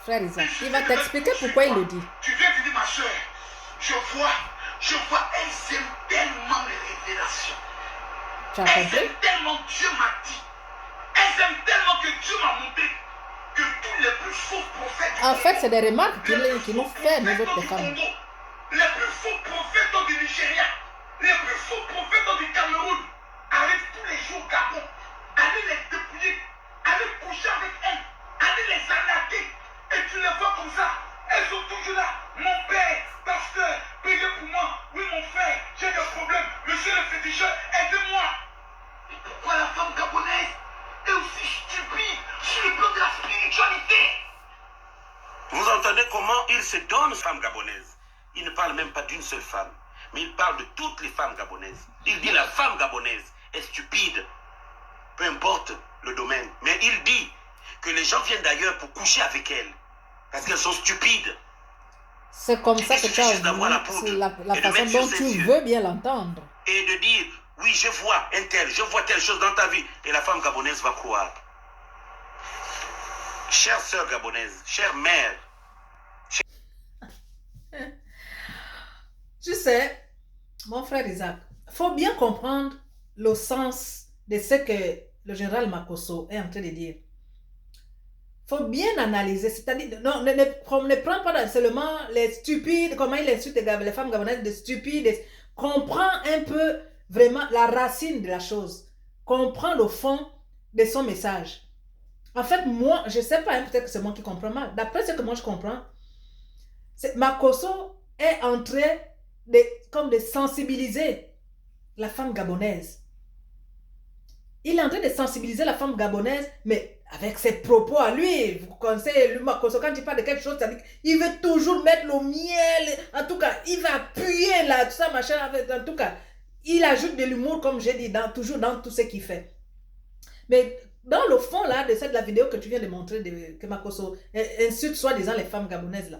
Frère Isaac, il va t'expliquer pourquoi il le dit. Tu viens de dire, ma soeur, je vois, elles aiment tellement les révélations. Tu as Elles compris? aiment tellement, Dieu m'a dit. Elles aiment tellement que Dieu m'a montré que tous les plus faux prophètes. En fait, c'est des remarques qu'il nous fait, nous autres les femmes. Les plus faux prophètes du Nigeria, les plus faux prophètes du Cameroun arrivent tous les jours au Gabon. Allez les dépouiller, allez coucher avec elles, allez les arnaquer. Et tu les vois comme ça. Elles sont toujours là. Mon père, pasteur, priez pour moi. Oui, mon frère, j'ai des problèmes. Monsieur le féticheur, aidez-moi. Et pourquoi la femme gabonaise est aussi stupide sur le plan de la spiritualité? Vous entendez comment il se donne aux femmes gabonaises. Il ne parle même pas d'une seule femme, mais il parle de toutes les femmes gabonaises. Il dit la femme gabonaise est stupide, peu importe le domaine. Mais il dit que les gens viennent d'ailleurs pour coucher avec elles, parce qu'elles sont stupides. C'est comme ça que tu as vu, c'est la façon dont tu veux bien l'entendre. Et de dire, oui, je vois telle chose dans ta vie. Et la femme gabonaise va croire. Chère sœur gabonaise, chère mère. Tu sais, mon frère Isaac, il faut bien comprendre le sens de ce que le général Makosso est en train de dire. Il faut bien analyser, c'est-à-dire, non, ne prends pas seulement les stupides, comment il insulte les femmes gabonaises, de stupides. Comprends un peu vraiment la racine de la chose. Comprends le fond de son message. En fait, moi, je ne sais pas, hein, peut-être que c'est moi qui comprends mal. D'après ce que moi je comprends, Makosso est en train de sensibiliser la femme gabonaise. Il est en train de sensibiliser la femme gabonaise, mais avec ses propos à lui. Vous connaissez, lui, Makosso, quand il parle de quelque chose, il veut toujours mettre le miel. En tout cas, il va appuyer là, tout ça, machin. En tout cas, il ajoute de l'humour, comme j'ai dit, toujours dans tout ce qu'il fait. Mais dans le fond là, de la vidéo que tu viens de montrer, que Makosso insulte soi-disant les femmes gabonaises là.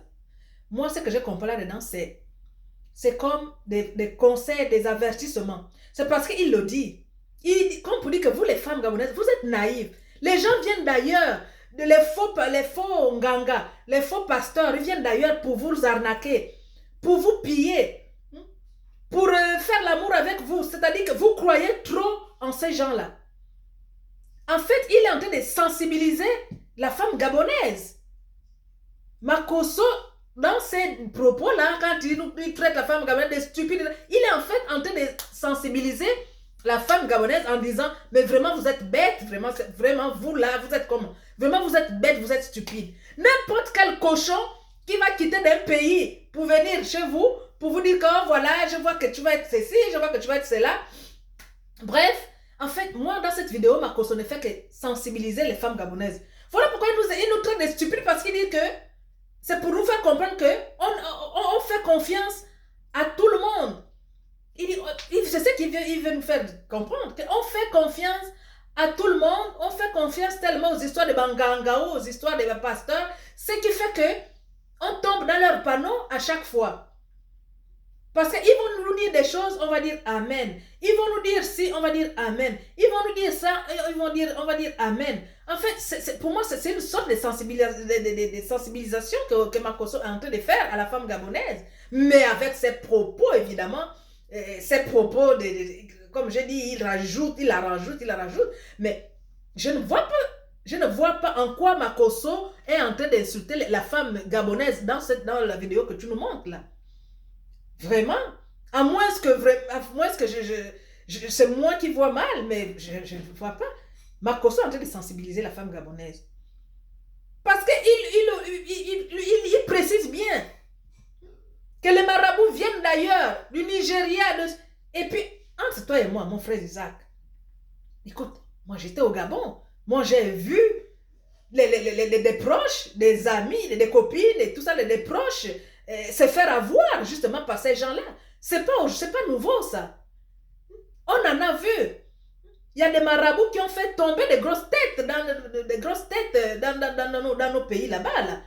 Moi, ce que je comprends là-dedans, c'est comme des conseils, des avertissements. C'est parce qu'il le dit. Il dit, comme pour dire que vous, les femmes gabonaises, vous êtes naïves. Les gens viennent d'ailleurs, les faux nganga, les faux pasteurs, ils viennent d'ailleurs pour vous arnaquer, pour vous piller, pour faire l'amour avec vous. C'est-à-dire que vous croyez trop en ces gens-là. En fait, il est en train de sensibiliser la femme gabonaise. Makosso, dans ses propos-là, quand il traite la femme gabonaise de stupide, il est en fait en train de sensibiliser la femme gabonaise en disant, mais vraiment vous êtes bête, vraiment vous là, vous êtes comment? Vraiment vous êtes bête, vous êtes stupide. N'importe quel cochon qui va quitter d'un pays pour venir chez vous, pour vous dire que oh, voilà, je vois que tu vas être ceci, je vois que tu vas être cela. Bref, en fait, moi dans cette vidéo, Makosso ne fait que sensibiliser les femmes gabonaises. Voilà pourquoi il nous traite de stupides, parce qu'il dit que c'est pour nous faire comprendre que on fait confiance à tout le monde. C'est ce qu'il veut nous faire comprendre, qu'on fait confiance à tout le monde, on fait confiance tellement aux histoires de Bangangao, aux histoires des pasteurs, ce qui fait que on tombe dans leur panneau à chaque fois. Parce qu'ils vont nous dire des choses, on va dire Amen. Ils vont nous dire si, on va dire Amen. Ils vont nous dire ça, on va dire Amen. En fait, pour moi, c'est une sorte de sensibilisation que Makosso est en train de faire à la femme gabonaise. Mais avec ses propos, évidemment, ses propos, comme j'ai dit, il rajoute. Mais je ne vois pas en quoi Makosso est en train d'insulter la femme gabonaise dans la vidéo que tu nous montres là. Vraiment, à moins que c'est moi qui vois mal, mais je ne vois pas. Makosso est en train de sensibiliser la femme gabonaise. Parce qu'il précise bien que les marabouts viennent d'ailleurs, du Nigeria. Et puis, entre toi et moi, mon frère Isaac, écoute, moi j'étais au Gabon, moi j'ai vu des proches, des amis, des copines, et tout ça, des proches, se faire avoir justement par ces gens-là. C'est pas nouveau ça. On en a vu. Il y a des marabouts qui ont fait tomber des grosses têtes dans nos pays là-bas. Là.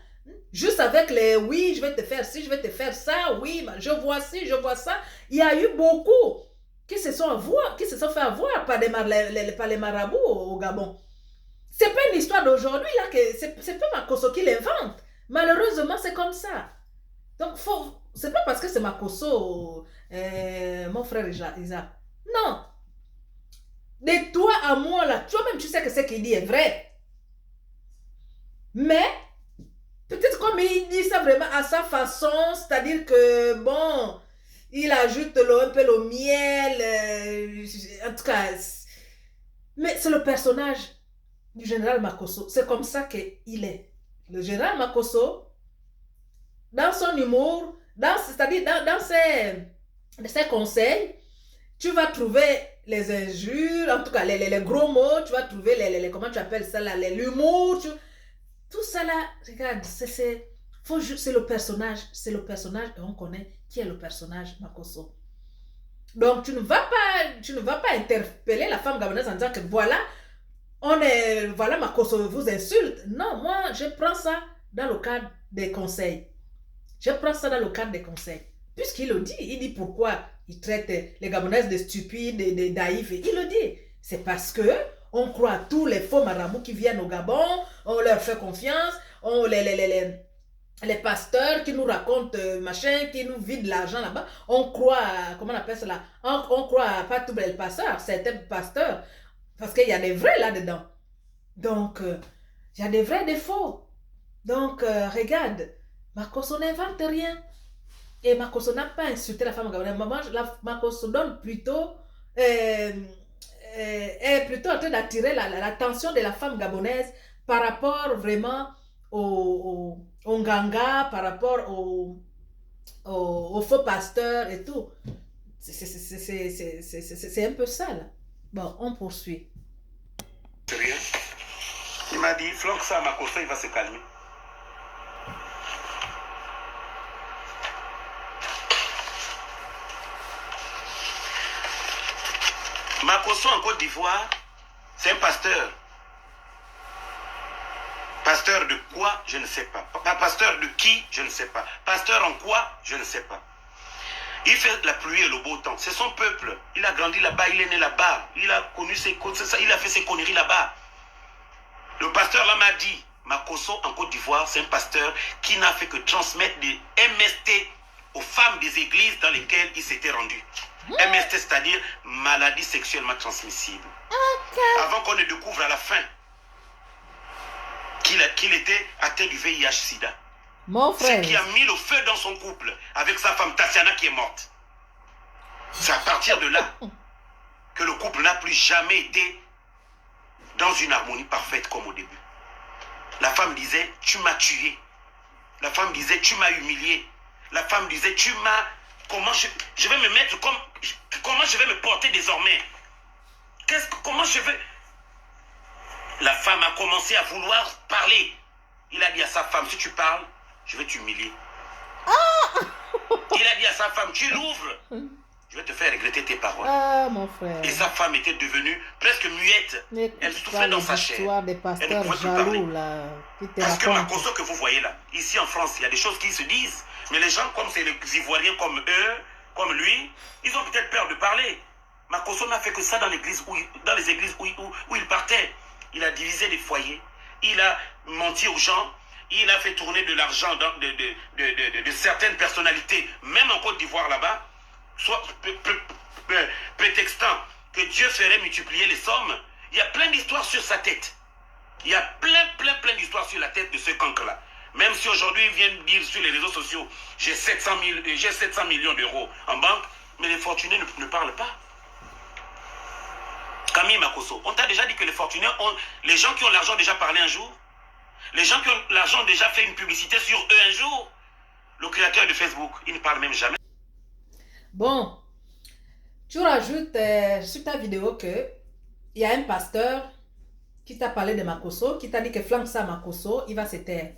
Juste avec les oui, je vais te faire ci, je vais te faire ça, oui, je vois ci, je vois ça. Il y a eu beaucoup qui se sont fait avoir par les marabouts au Gabon. C'est pas une histoire d'aujourd'hui, là, c'est pas Makosso qui l'invente. Malheureusement, c'est comme ça. Donc, c'est pas parce que c'est Makosso, mon frère Isaac. Non. De toi à moi, là, toi-même, tu sais que ce qu'il dit est vrai. Mais, peut-être comme il dit ça vraiment à sa façon, c'est-à-dire que, bon, il ajoute un peu le miel, en tout cas. Mais c'est le personnage du général Makosso. C'est comme ça qu'il est. Le général Makosso, dans son humour, c'est-à-dire dans ses conseils, tu vas trouver les injures, en tout cas les gros mots, tu vas trouver comment tu appelles ça là, l'humour, tout ça là, regarde, c'est le personnage, et on connaît qui est le personnage Makosso. Donc tu ne vas pas interpeller la femme gabonaise en disant que voilà, Makosso vous insulte. Non, moi je prends ça dans le cadre des conseils. Puisqu'il le dit, il dit pourquoi il traite les Gabonaises de stupides, de naïfs. Il le dit. C'est parce que on croit à tous les faux marabouts qui viennent au Gabon, on leur fait confiance, les pasteurs qui nous racontent machin, qui nous vident l'argent là-bas, on croit, comment on appelle cela, on croit pas tous les pasteurs, certains pasteurs, parce qu'il y a des vrais là-dedans. Donc, il y a des vrais défauts. Donc, regarde, Makosso n'invente rien. Et Makosso n'a pas insulté la femme gabonaise. Makosso donne plutôt, est plutôt en train d'attirer l'attention de la femme gabonaise par rapport vraiment au Nganga, par rapport au faux pasteur et tout. C'est un peu ça là. Bon, on poursuit. Rien. Il m'a dit, flanque ça à Makosso, il va se calmer. Makosso en Côte d'Ivoire, c'est un pasteur. Pasteur de quoi? Je ne sais pas. Pasteur de qui? Je ne sais pas. Pasteur en quoi? Je ne sais pas. Il fait la pluie et le beau temps. C'est son peuple. Il a grandi là-bas, il est né là-bas. Il a connu il a fait ses conneries là-bas. Le pasteur là m'a dit, Makosso en Côte d'Ivoire, c'est un pasteur qui n'a fait que transmettre des MST aux femmes des églises dans lesquelles il s'était rendu. MST, c'est-à-dire maladie sexuellement transmissible. Okay. Avant qu'on ne découvre à la fin qu'il était atteint du VIH-Sida. Mon frère. Ce qui a mis le feu dans son couple avec sa femme Tatiana qui est morte. C'est à partir de là que le couple n'a plus jamais été dans une harmonie parfaite comme au début. La femme disait, tu m'as tué. La femme disait, tu m'as humilié. La femme disait, tu m'as... Comment je vais me mettre comme... Comment je vais me porter désormais? Comment je vais... La femme a commencé à vouloir parler. Il a dit à sa femme, si tu parles, je vais t'humilier. Il a dit à sa femme, tu l'ouvres, je vais te faire regretter tes paroles. Ah, mon frère. Et sa femme était devenue presque muette. Elle souffrait dans sa chair. Des Elle ne pasteurs pouvait plus parler. jaloux, là, qui te Parce que racontent. Makosso que vous voyez là, ici en France, il y a des choses qui se disent. Mais les gens, comme c'est les Ivoiriens comme eux, comme lui, ils ont peut-être peur de parler. Makosso n'a fait que ça dans l'église, dans les églises où il partait. Il a divisé les foyers. Il a menti aux gens. Il a fait tourner de l'argent de certaines personnalités, même en Côte d'Ivoire là-bas, soit prétextant que Dieu ferait multiplier les sommes. Il y a plein d'histoires sur sa tête. Il y a plein d'histoires sur la tête de ce cancre-là. Même si aujourd'hui il vient dire sur les réseaux sociaux, j'ai 700 millions d'euros en banque, mais les fortunés ne parlent pas. Camille Makosso, on t'a déjà dit que les fortunés, les gens qui ont l'argent ont déjà parlé un jour. Les gens qui ont l'argent ont déjà fait une publicité sur eux un jour. Le créateur de Facebook, il ne parle même jamais. Bon, tu rajoutes sur ta vidéo que il y a un pasteur qui t'a parlé de Makosso, qui t'a dit que flanque ça Makosso, il va se taire.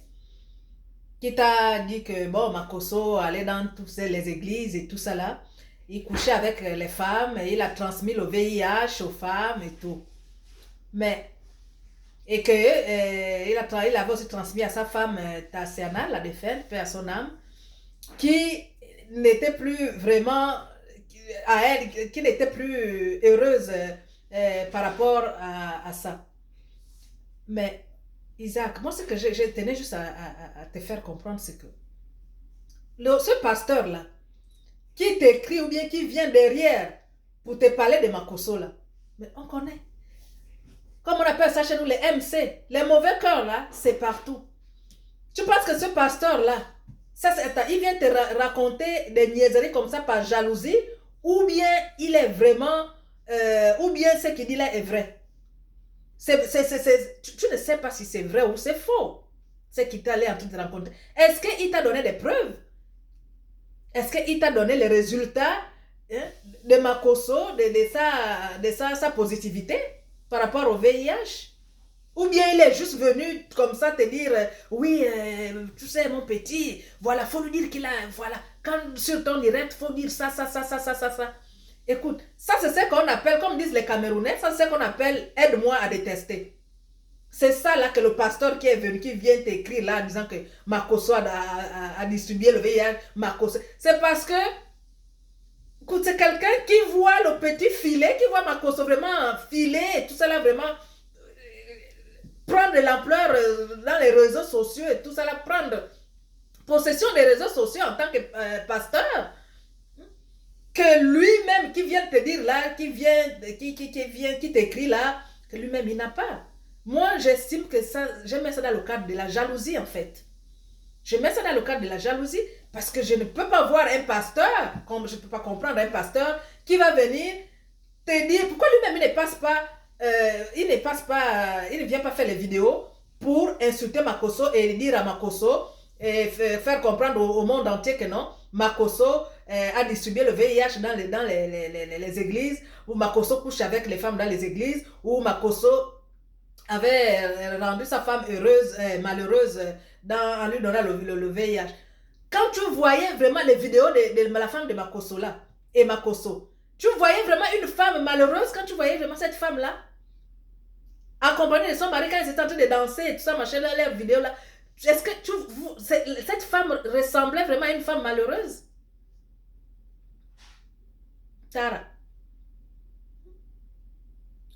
Qui t'a dit que bon, Makosso allait dans toutes les églises et tout ça là. Il couchait avec les femmes, et il a transmis le VIH aux femmes et tout. Mais, et que il avait aussi transmis à sa femme Tatiana, la défunte, paix à son âme, qui n'était plus vraiment à elle, qui n'était plus heureuse par rapport à ça. Mais, Isaac, moi ce que je tenais juste à te faire comprendre, c'est que ce pasteur-là, qui t'écrit ou bien qui vient derrière pour te parler de Makosso là, mais on connaît. Comme on appelle ça chez nous les MC, les mauvais cœurs là, c'est partout. Tu penses que ce pasteur là, il vient te raconter des niaiseries comme ça par jalousie, ou bien il est vraiment, ou bien ce qu'il dit là est vrai. Tu ne sais pas si c'est vrai ou c'est faux, ce qu'il t'a l'air en train de te raconter. Est-ce qu'il t'a donné des preuves? Est-ce qu'il t'a donné les résultats de Makosso, de sa positivité par rapport au VIH? Ou bien il est juste venu comme ça te dire, oui, tu sais mon petit, voilà, faut lui dire qu'il a, voilà, quand sur ton direct, faut dire ça. Écoute, ça c'est ce qu'on appelle, comme disent les Camerounais, ça c'est ce qu'on appelle aide-moi à détester. C'est ça là que le pasteur qui est venu, qui vient t'écrire là en disant que Makosso a distribué le VIH, Makosso. C'est parce que, écoute, c'est quelqu'un qui voit le petit filet, qui voit Makosso vraiment filer et tout ça là vraiment prendre de l'ampleur dans les réseaux sociaux et tout ça là, prendre possession des réseaux sociaux en tant que pasteur. Que lui-même qui vient te dire là, qui t'écrit là, que lui-même il n'a pas. Moi, j'estime que ça, je mets ça dans le cadre de la jalousie, en fait. Je mets ça dans le cadre de la jalousie parce que je ne peux pas voir un pasteur, comme je ne peux pas comprendre un pasteur qui va venir te dire pourquoi lui-même il ne vient pas faire les vidéos pour insulter Makosso et dire à Makosso et faire comprendre au monde entier que non, Makosso a distribué le VIH dans les églises, ou Makosso couche avec les femmes dans les églises, ou Makosso avait rendu sa femme heureuse, malheureuse en lui donnant le VIH. Quand tu voyais vraiment les vidéos de la femme de Makosso là, et Makosso, tu voyais vraiment une femme malheureuse quand tu voyais vraiment cette femme-là, accompagnée de son mari quand ils étaient en train de danser et tout ça, machin, là, les vidéos là. Est-ce que cette femme ressemblait vraiment à une femme malheureuse? Tara.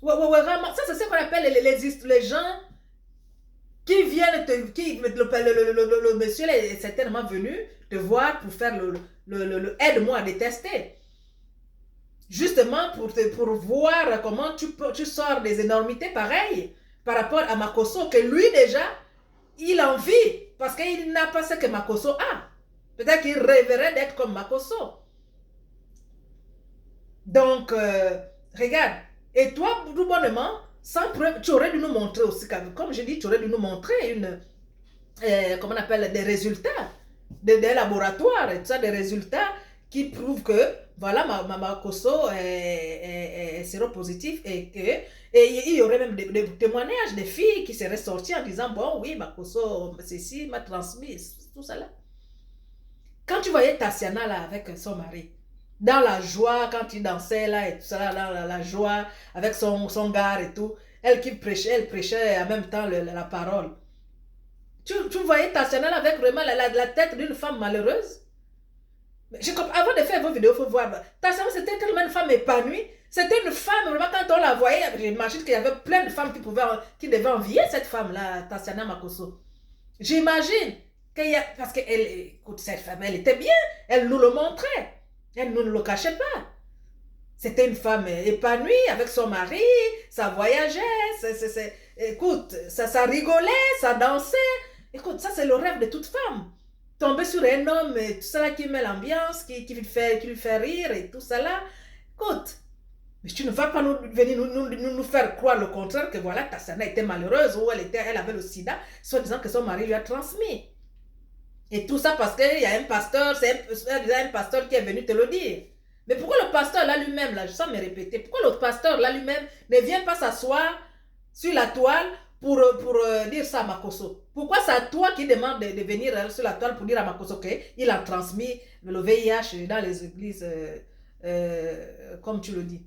Ouais, vraiment. Ça, c'est ce qu'on appelle les gens qui viennent le monsieur est certainement venu te voir pour faire le aide-moi à détester. Justement pour voir comment tu sors des énormités pareilles par rapport à Makosso, que lui déjà, il en vit. parce qu'il n'a pas ce que Makosso a. Peut-être qu'il rêverait d'être comme Makosso. Donc, regarde. Et toi, tout bonnement, sans preuve, tu aurais dû nous montrer aussi, comme je dis, tu aurais dû nous montrer comment on appelle, des résultats des laboratoires, et tout ça, des résultats qui prouvent que, voilà, ma Makosso est séropositif et il y aurait même des témoignages des filles qui seraient sorties en disant, bon, oui, Makosso, ceci m'a transmis, tout ça là. Quand tu voyais Tassiana là avec son mari, dans la joie, quand il dansait là et tout ça, là, dans la joie, avec son gars et tout, elle prêchait en même temps la parole. Tu voyais Tassiana là avec vraiment la tête d'une femme malheureuse. Avant de faire vos vidéos, il faut voir. Tassiana, c'était tellement une femme épanouie. C'était une femme, vraiment, quand on la voyait, j'imagine qu'il y avait plein de femmes qui devaient envier cette femme-là, Tassiana Makosso. J'imagine qu'il y a. Parce qu'elle, écoute, cette femme, elle était bien. Elle nous le montrait. Elle ne nous le cachait pas. C'était une femme épanouie avec son mari, ça voyageait, écoute, ça rigolait, ça dansait. Écoute, ça c'est le rêve de toute femme. Tomber sur un homme, tout ça là qui met l'ambiance, qui lui fait rire et tout ça là. Écoute, mais tu ne vas pas venir nous faire croire le contraire que voilà, Tassiana était malheureuse ou elle avait le sida, soit disant que son mari lui a transmis. Et tout ça parce qu'il y a un pasteur, c'est un pasteur qui est venu te le dire. Mais pourquoi le pasteur là lui-même, là, je sens me répéter, pourquoi le pasteur là lui-même ne vient pas s'asseoir sur la toile pour dire ça à Makosso? Pourquoi c'est à toi qui demande de venir sur la toile pour dire à Makosso qu'il a transmis le VIH dans les églises, comme tu le dis?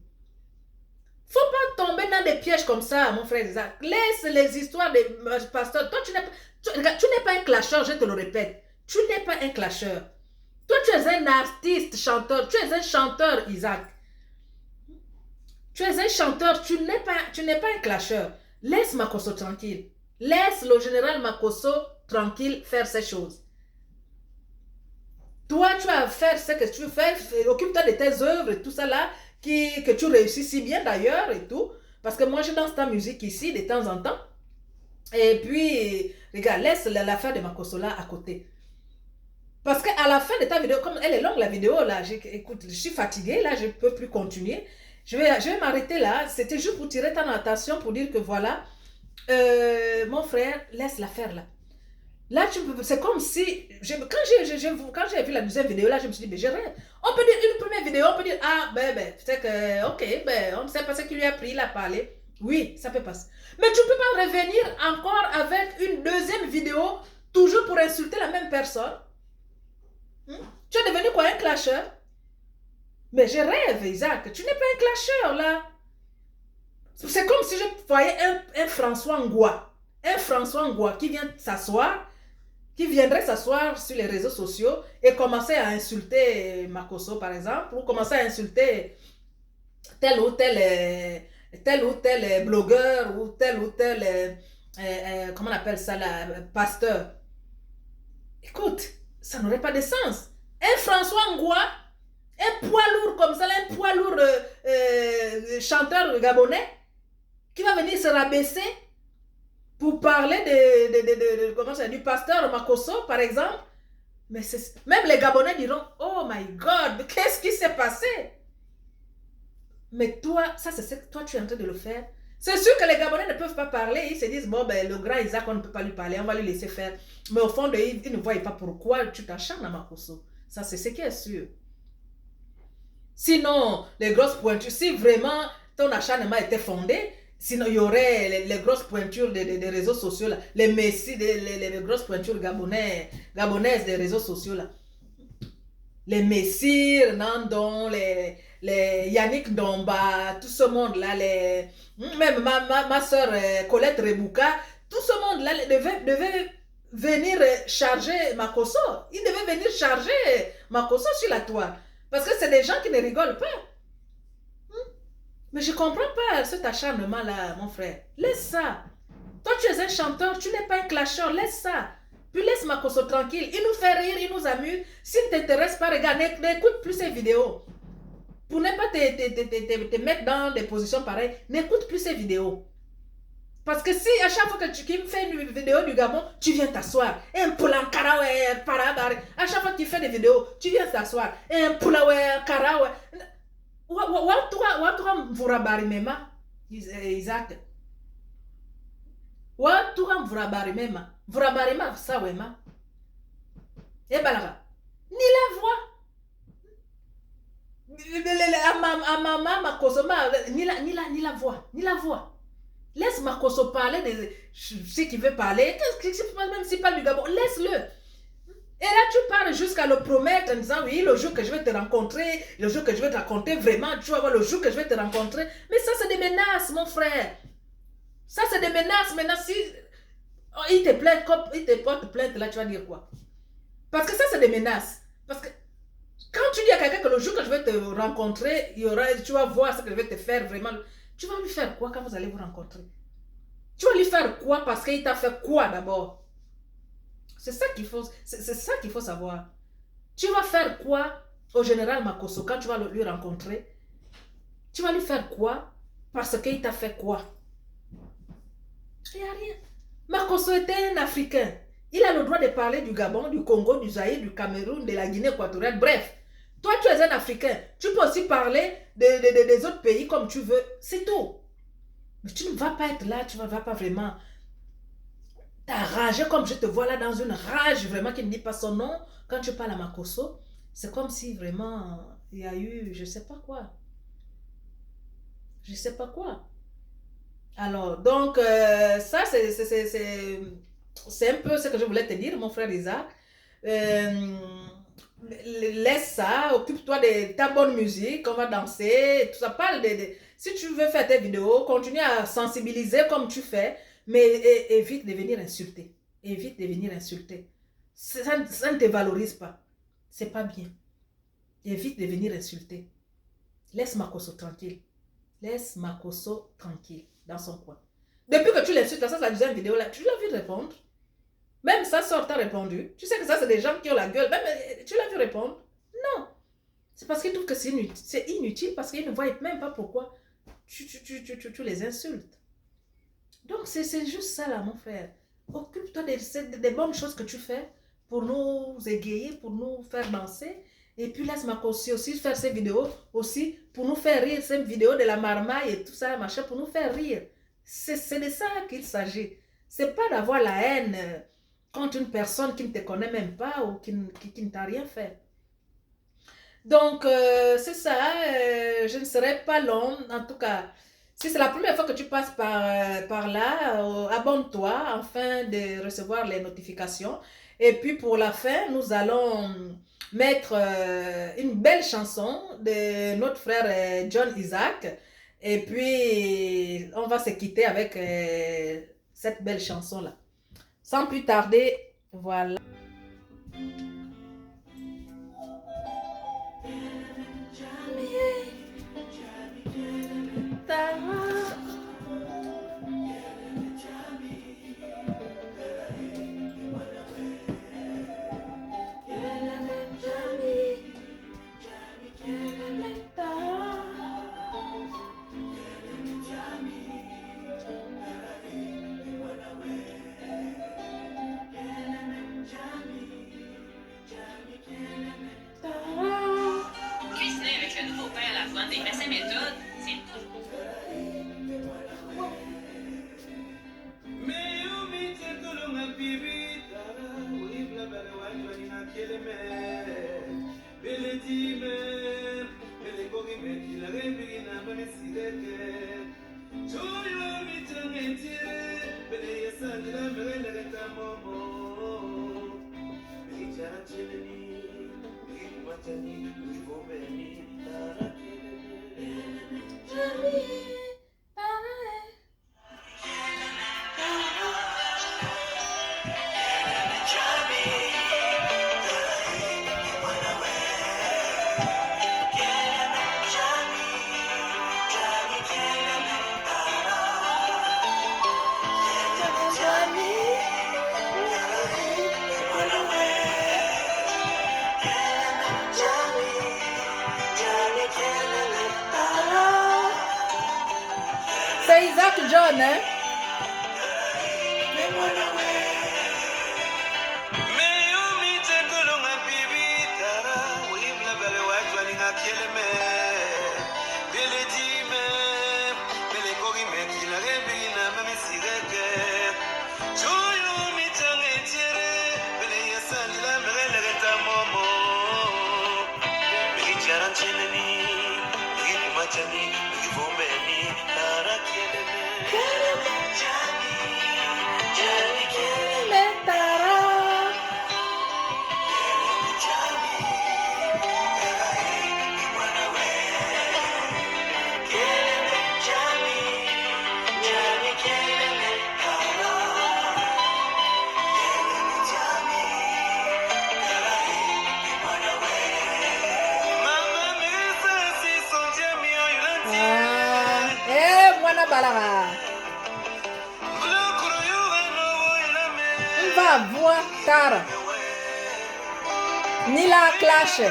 Faut pas tomber dans des pièges comme ça, mon frère Isaac. Laisse les histoires des pasteurs. Toi, tu n'es pas un clasheur, je te le répète. Tu n'es pas un clasheur. Toi, tu es un artiste, chanteur. Tu es un chanteur, Isaac. Tu es un chanteur. Tu n'es pas un clasheur. Laisse Makosso tranquille. Laisse le général Makosso tranquille faire ses choses. Toi, tu vas faire ce que tu veux faire. Occupe-toi de tes œuvres et tout ça là, que tu réussis si bien d'ailleurs et tout. Parce que moi, je danse ta musique ici de temps en temps. Et puis, regarde, laisse l'affaire de Makosso là à côté. Parce qu'à la fin de ta vidéo, comme elle est longue la vidéo, là, écoute, je suis fatiguée, là, je ne peux plus continuer. Je vais m'arrêter là. C'était juste pour tirer ton attention, pour dire que voilà, mon frère, laisse l'affaire là. Là, c'est comme si, quand j'ai vu la deuxième vidéo, là, je me suis dit, mais j'ai rien. On peut dire une première vidéo, on peut dire, ah, c'est que, ok, on ne sait pas ce qu'il lui a pris, il a parlé. Oui, ça peut passer. Mais tu ne peux pas revenir encore avec une deuxième vidéo, toujours pour insulter la même personne. Tu es devenu quoi, un clasheur? Mais je rêve, Isaac. Tu n'es pas un clasheur, là. C'est comme si je voyais un François Ngoua. Un François Ngoua qui vient s'asseoir, qui viendrait s'asseoir sur les réseaux sociaux et commencer à insulter Makosso, par exemple, ou commencer à insulter tel ou tel blogueur, ou tel, comment on appelle ça, là, pasteur. Écoute, ça n'aurait pas de sens. Un François Ngoua, un poids lourd comme ça, un poids lourd chanteur gabonais, qui va venir se rabaisser pour parler comment ça, du pasteur Makosso, par exemple. Mais même les Gabonais diront, oh my God, qu'est-ce qui s'est passé? Mais toi, ça c'est ce que toi tu es en train de le faire. C'est sûr que les Gabonais ne peuvent pas parler. Ils se disent, bon, le grand Isaac, on ne peut pas lui parler, on va lui laisser faire. Mais au fond, ils ne voient pas pourquoi tu t'acharnes à Makosso. Ça, c'est ce qui est sûr. Sinon, les grosses pointures, si vraiment ton acharnement était fondé, sinon il y aurait les grosses pointures des réseaux sociaux, là, les messies, les grosses pointures gabonaises des réseaux sociaux. Là. Les messies, Nandon, les Yannick Domba, tout ce monde-là, même ma soeur Colette Rebouka, tout ce monde-là devait venir charger Makosso. Il devait venir charger Makosso sur la toile. Parce que c'est des gens qui ne rigolent pas. Mais je ne comprends pas cet acharnement-là, mon frère. Laisse ça. Toi, tu es un chanteur, tu n'es pas un clasheur, laisse ça. Puis laisse Makosso tranquille. Il nous fait rire, il nous amuse. S'il ne t'intéresse pas, regarde, n'écoute plus ses vidéos. Pour ne pas te mettre dans des positions pareilles, n'écoute plus ses vidéos. Parce que si à chaque fois que tu me fais une vidéo du Gabon, tu viens t'asseoir. Et un poulankara, ouais, parabari. À chaque fois que tu fais des vidéos, tu viens t'asseoir. Et un poula, ouais, kara, ouais. Ouatoura mvourabari mema, Isaac. Ouatoura mvourabari mema. Mvourabari ma, ça, ouais, ma. Et balara. Ni la voix. Ni la voix. Ni la voix. Laisse Makoso parler de ce qu'il veut parler. Même s'il parle du Gabon, laisse-le. Et là, tu parles jusqu'à le promettre en disant, oui, le jour que je vais te rencontrer, le jour que je vais te raconter, vraiment, tu vas voir le jour que je vais te rencontrer. Mais ça, c'est des menaces, mon frère. Ça, c'est des menaces. Maintenant, si il te plaint, il te porte plainte, là, tu vas dire quoi? Parce que ça, c'est des menaces. Parce que quand tu dis à quelqu'un que le jour que je vais te rencontrer, tu vas voir ce que je vais te faire vraiment. Tu vas lui faire quoi quand vous allez vous rencontrer? Tu vas lui faire quoi parce qu'il t'a fait quoi d'abord? C'est ça qu'il faut savoir. Tu vas faire quoi au général Makoso quand tu vas lui rencontrer? Tu vas lui faire quoi parce qu'il t'a fait quoi? Il n'y a rien. Makoso était un Africain. Il a le droit de parler du Gabon, du Congo, du Zaïre, du Cameroun, de la Guinée équatoriale, bref. Toi, tu es un Africain. Tu peux aussi parler des autres pays comme tu veux. C'est tout. Mais tu ne vas pas être là, tu ne vas pas vraiment t'arranger comme je te vois là dans une rage vraiment qui ne dit pas son nom. Quand tu parles à Makoso, c'est comme si vraiment il y a eu, je ne sais pas quoi. Je ne sais pas quoi. Alors, donc, ça, c'est un peu ce que je voulais te dire, mon frère Isaac. Laisse ça, occupe-toi de ta bonne musique, on va danser, tout ça. Parle si tu veux faire tes vidéos, continue à sensibiliser comme tu fais, mais évite de venir insulter. Évite de venir insulter. Ça ne te valorise pas. C'est pas bien. Évite de venir insulter. Laisse Makoso tranquille. Laisse Makoso tranquille dans son coin. Depuis que tu l'insultes, ça c'est la deuxième vidéo là, tu l'as vu répondre. Même ça sort, t'as répondu. Tu sais que ça, c'est des gens qui ont la gueule. Même, tu l'as vu répondre? Non. C'est parce qu'ils trouvent que c'est inutile parce qu'ils ne voient même pas pourquoi tu les insultes. Donc, c'est juste ça, là, mon frère. Occupe-toi des bonnes choses que tu fais pour nous égayer, pour nous faire danser. Et puis, laisse Makoso aussi faire ses vidéos aussi pour nous faire rire. Ces vidéos de la marmaille et tout ça, machin, pour nous faire rire. C'est de ça qu'il s'agit. C'est pas d'avoir la haine contre une personne qui ne te connaît même pas ou qui ne t'a rien fait. Donc, c'est ça. Je ne serai pas long. En tout cas, si c'est la première fois que tu passes par là, abonne-toi afin de recevoir les notifications. Et puis, pour la fin, nous allons mettre une belle chanson de notre frère John Isaac. Et puis, on va se quitter avec cette belle chanson-là. Sans plus tarder, voilà. Cuisiner avec le nouveau pain à l'avoine des essais méthodes, c'est toujours. C'est Isaac John, hein? Balara. On va voir Tara. Ni la clash.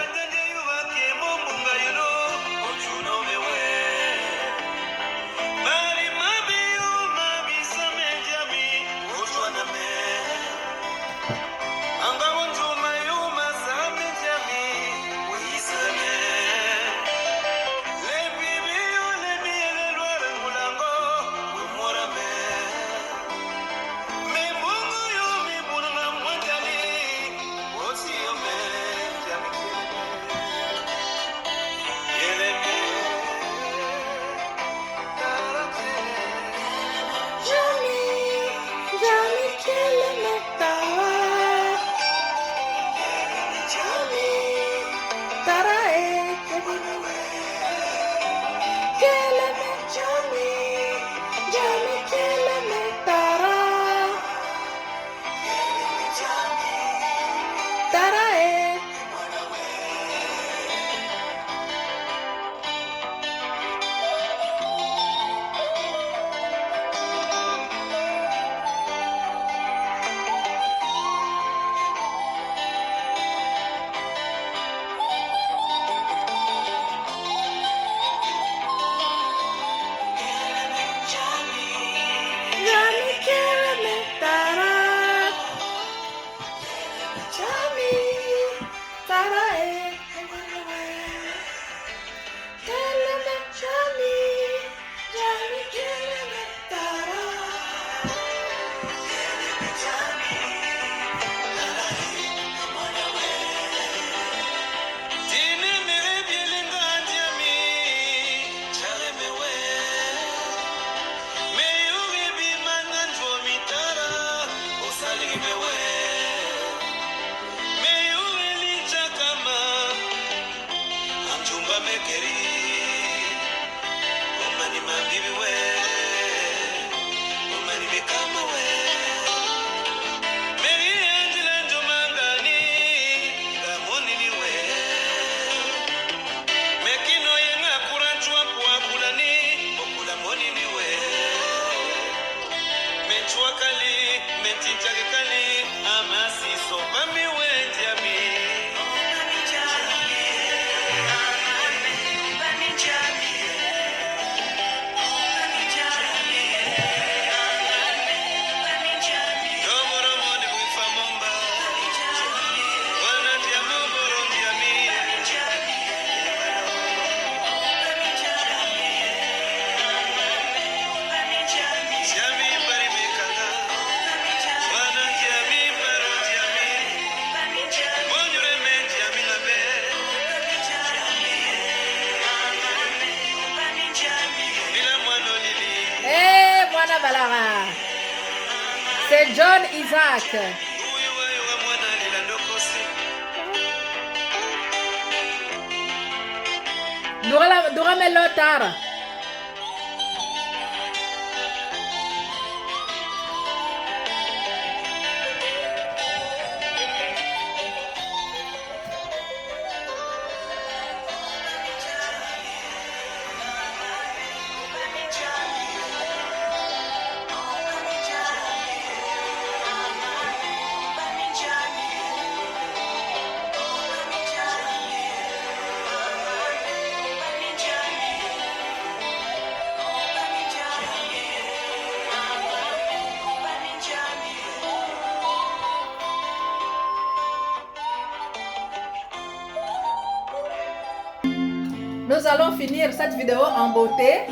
C'est John Isaac. Dora Melotara. Nous allons finir cette vidéo en beauté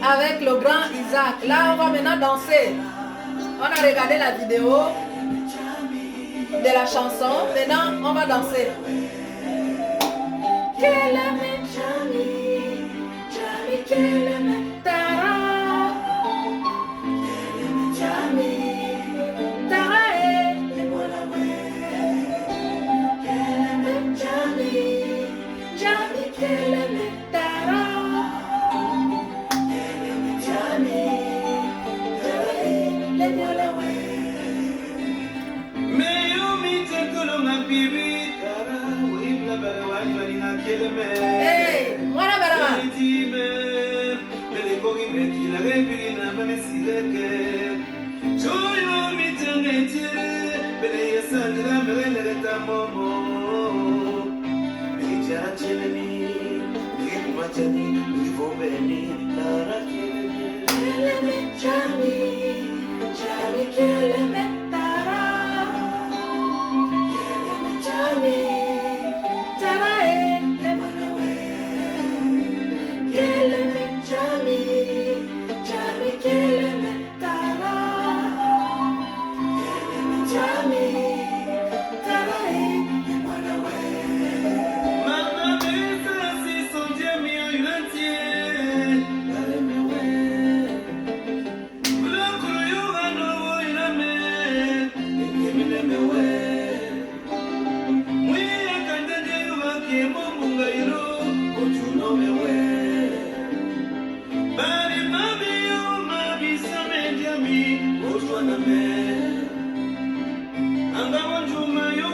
avec le grand Isaac. Là, on va maintenant danser. On a regardé la vidéo de la chanson. Maintenant, on va danser. Hey, mwana baraba.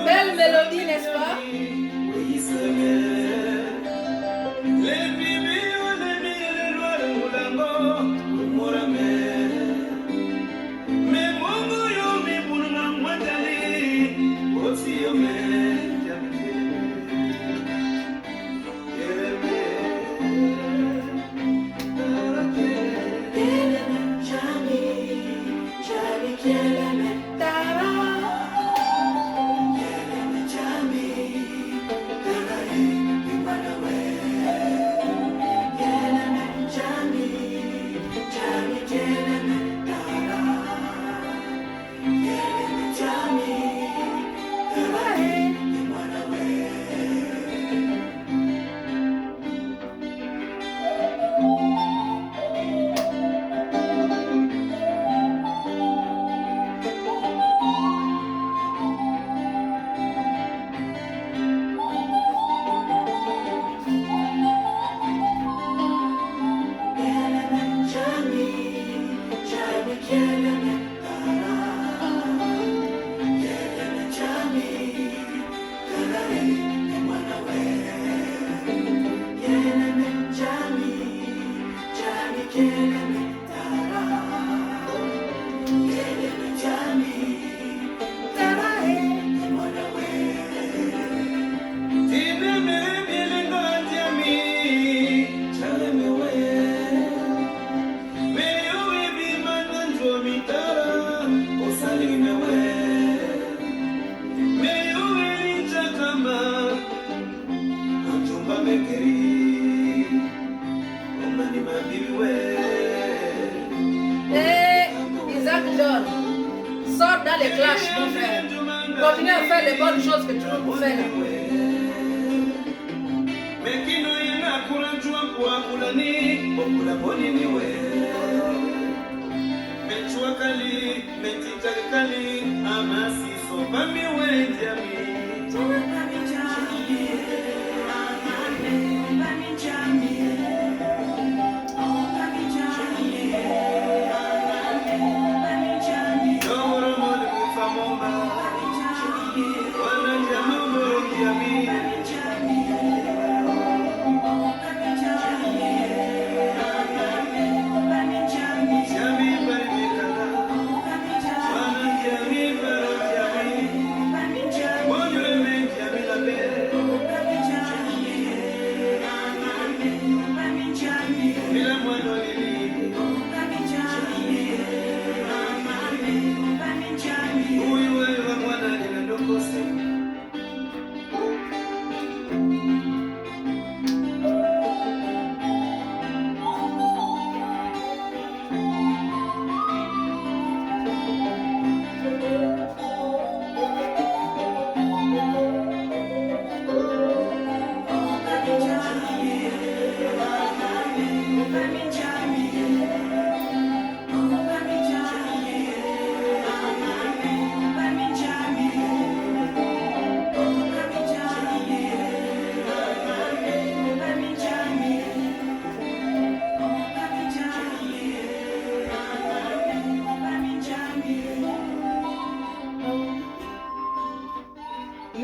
Belle mélodie, n'est-ce pas? Sors dans les clashs, mon frère. Continue à faire les bonnes choses que tu veux nous faire.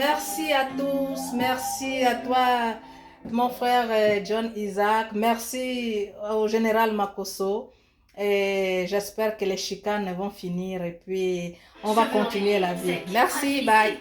Merci à tous. Merci à toi, mon frère John Isaac. Merci au général Makosso. Et j'espère que les chicanes vont finir et puis on va continuer la vie. Merci, bye.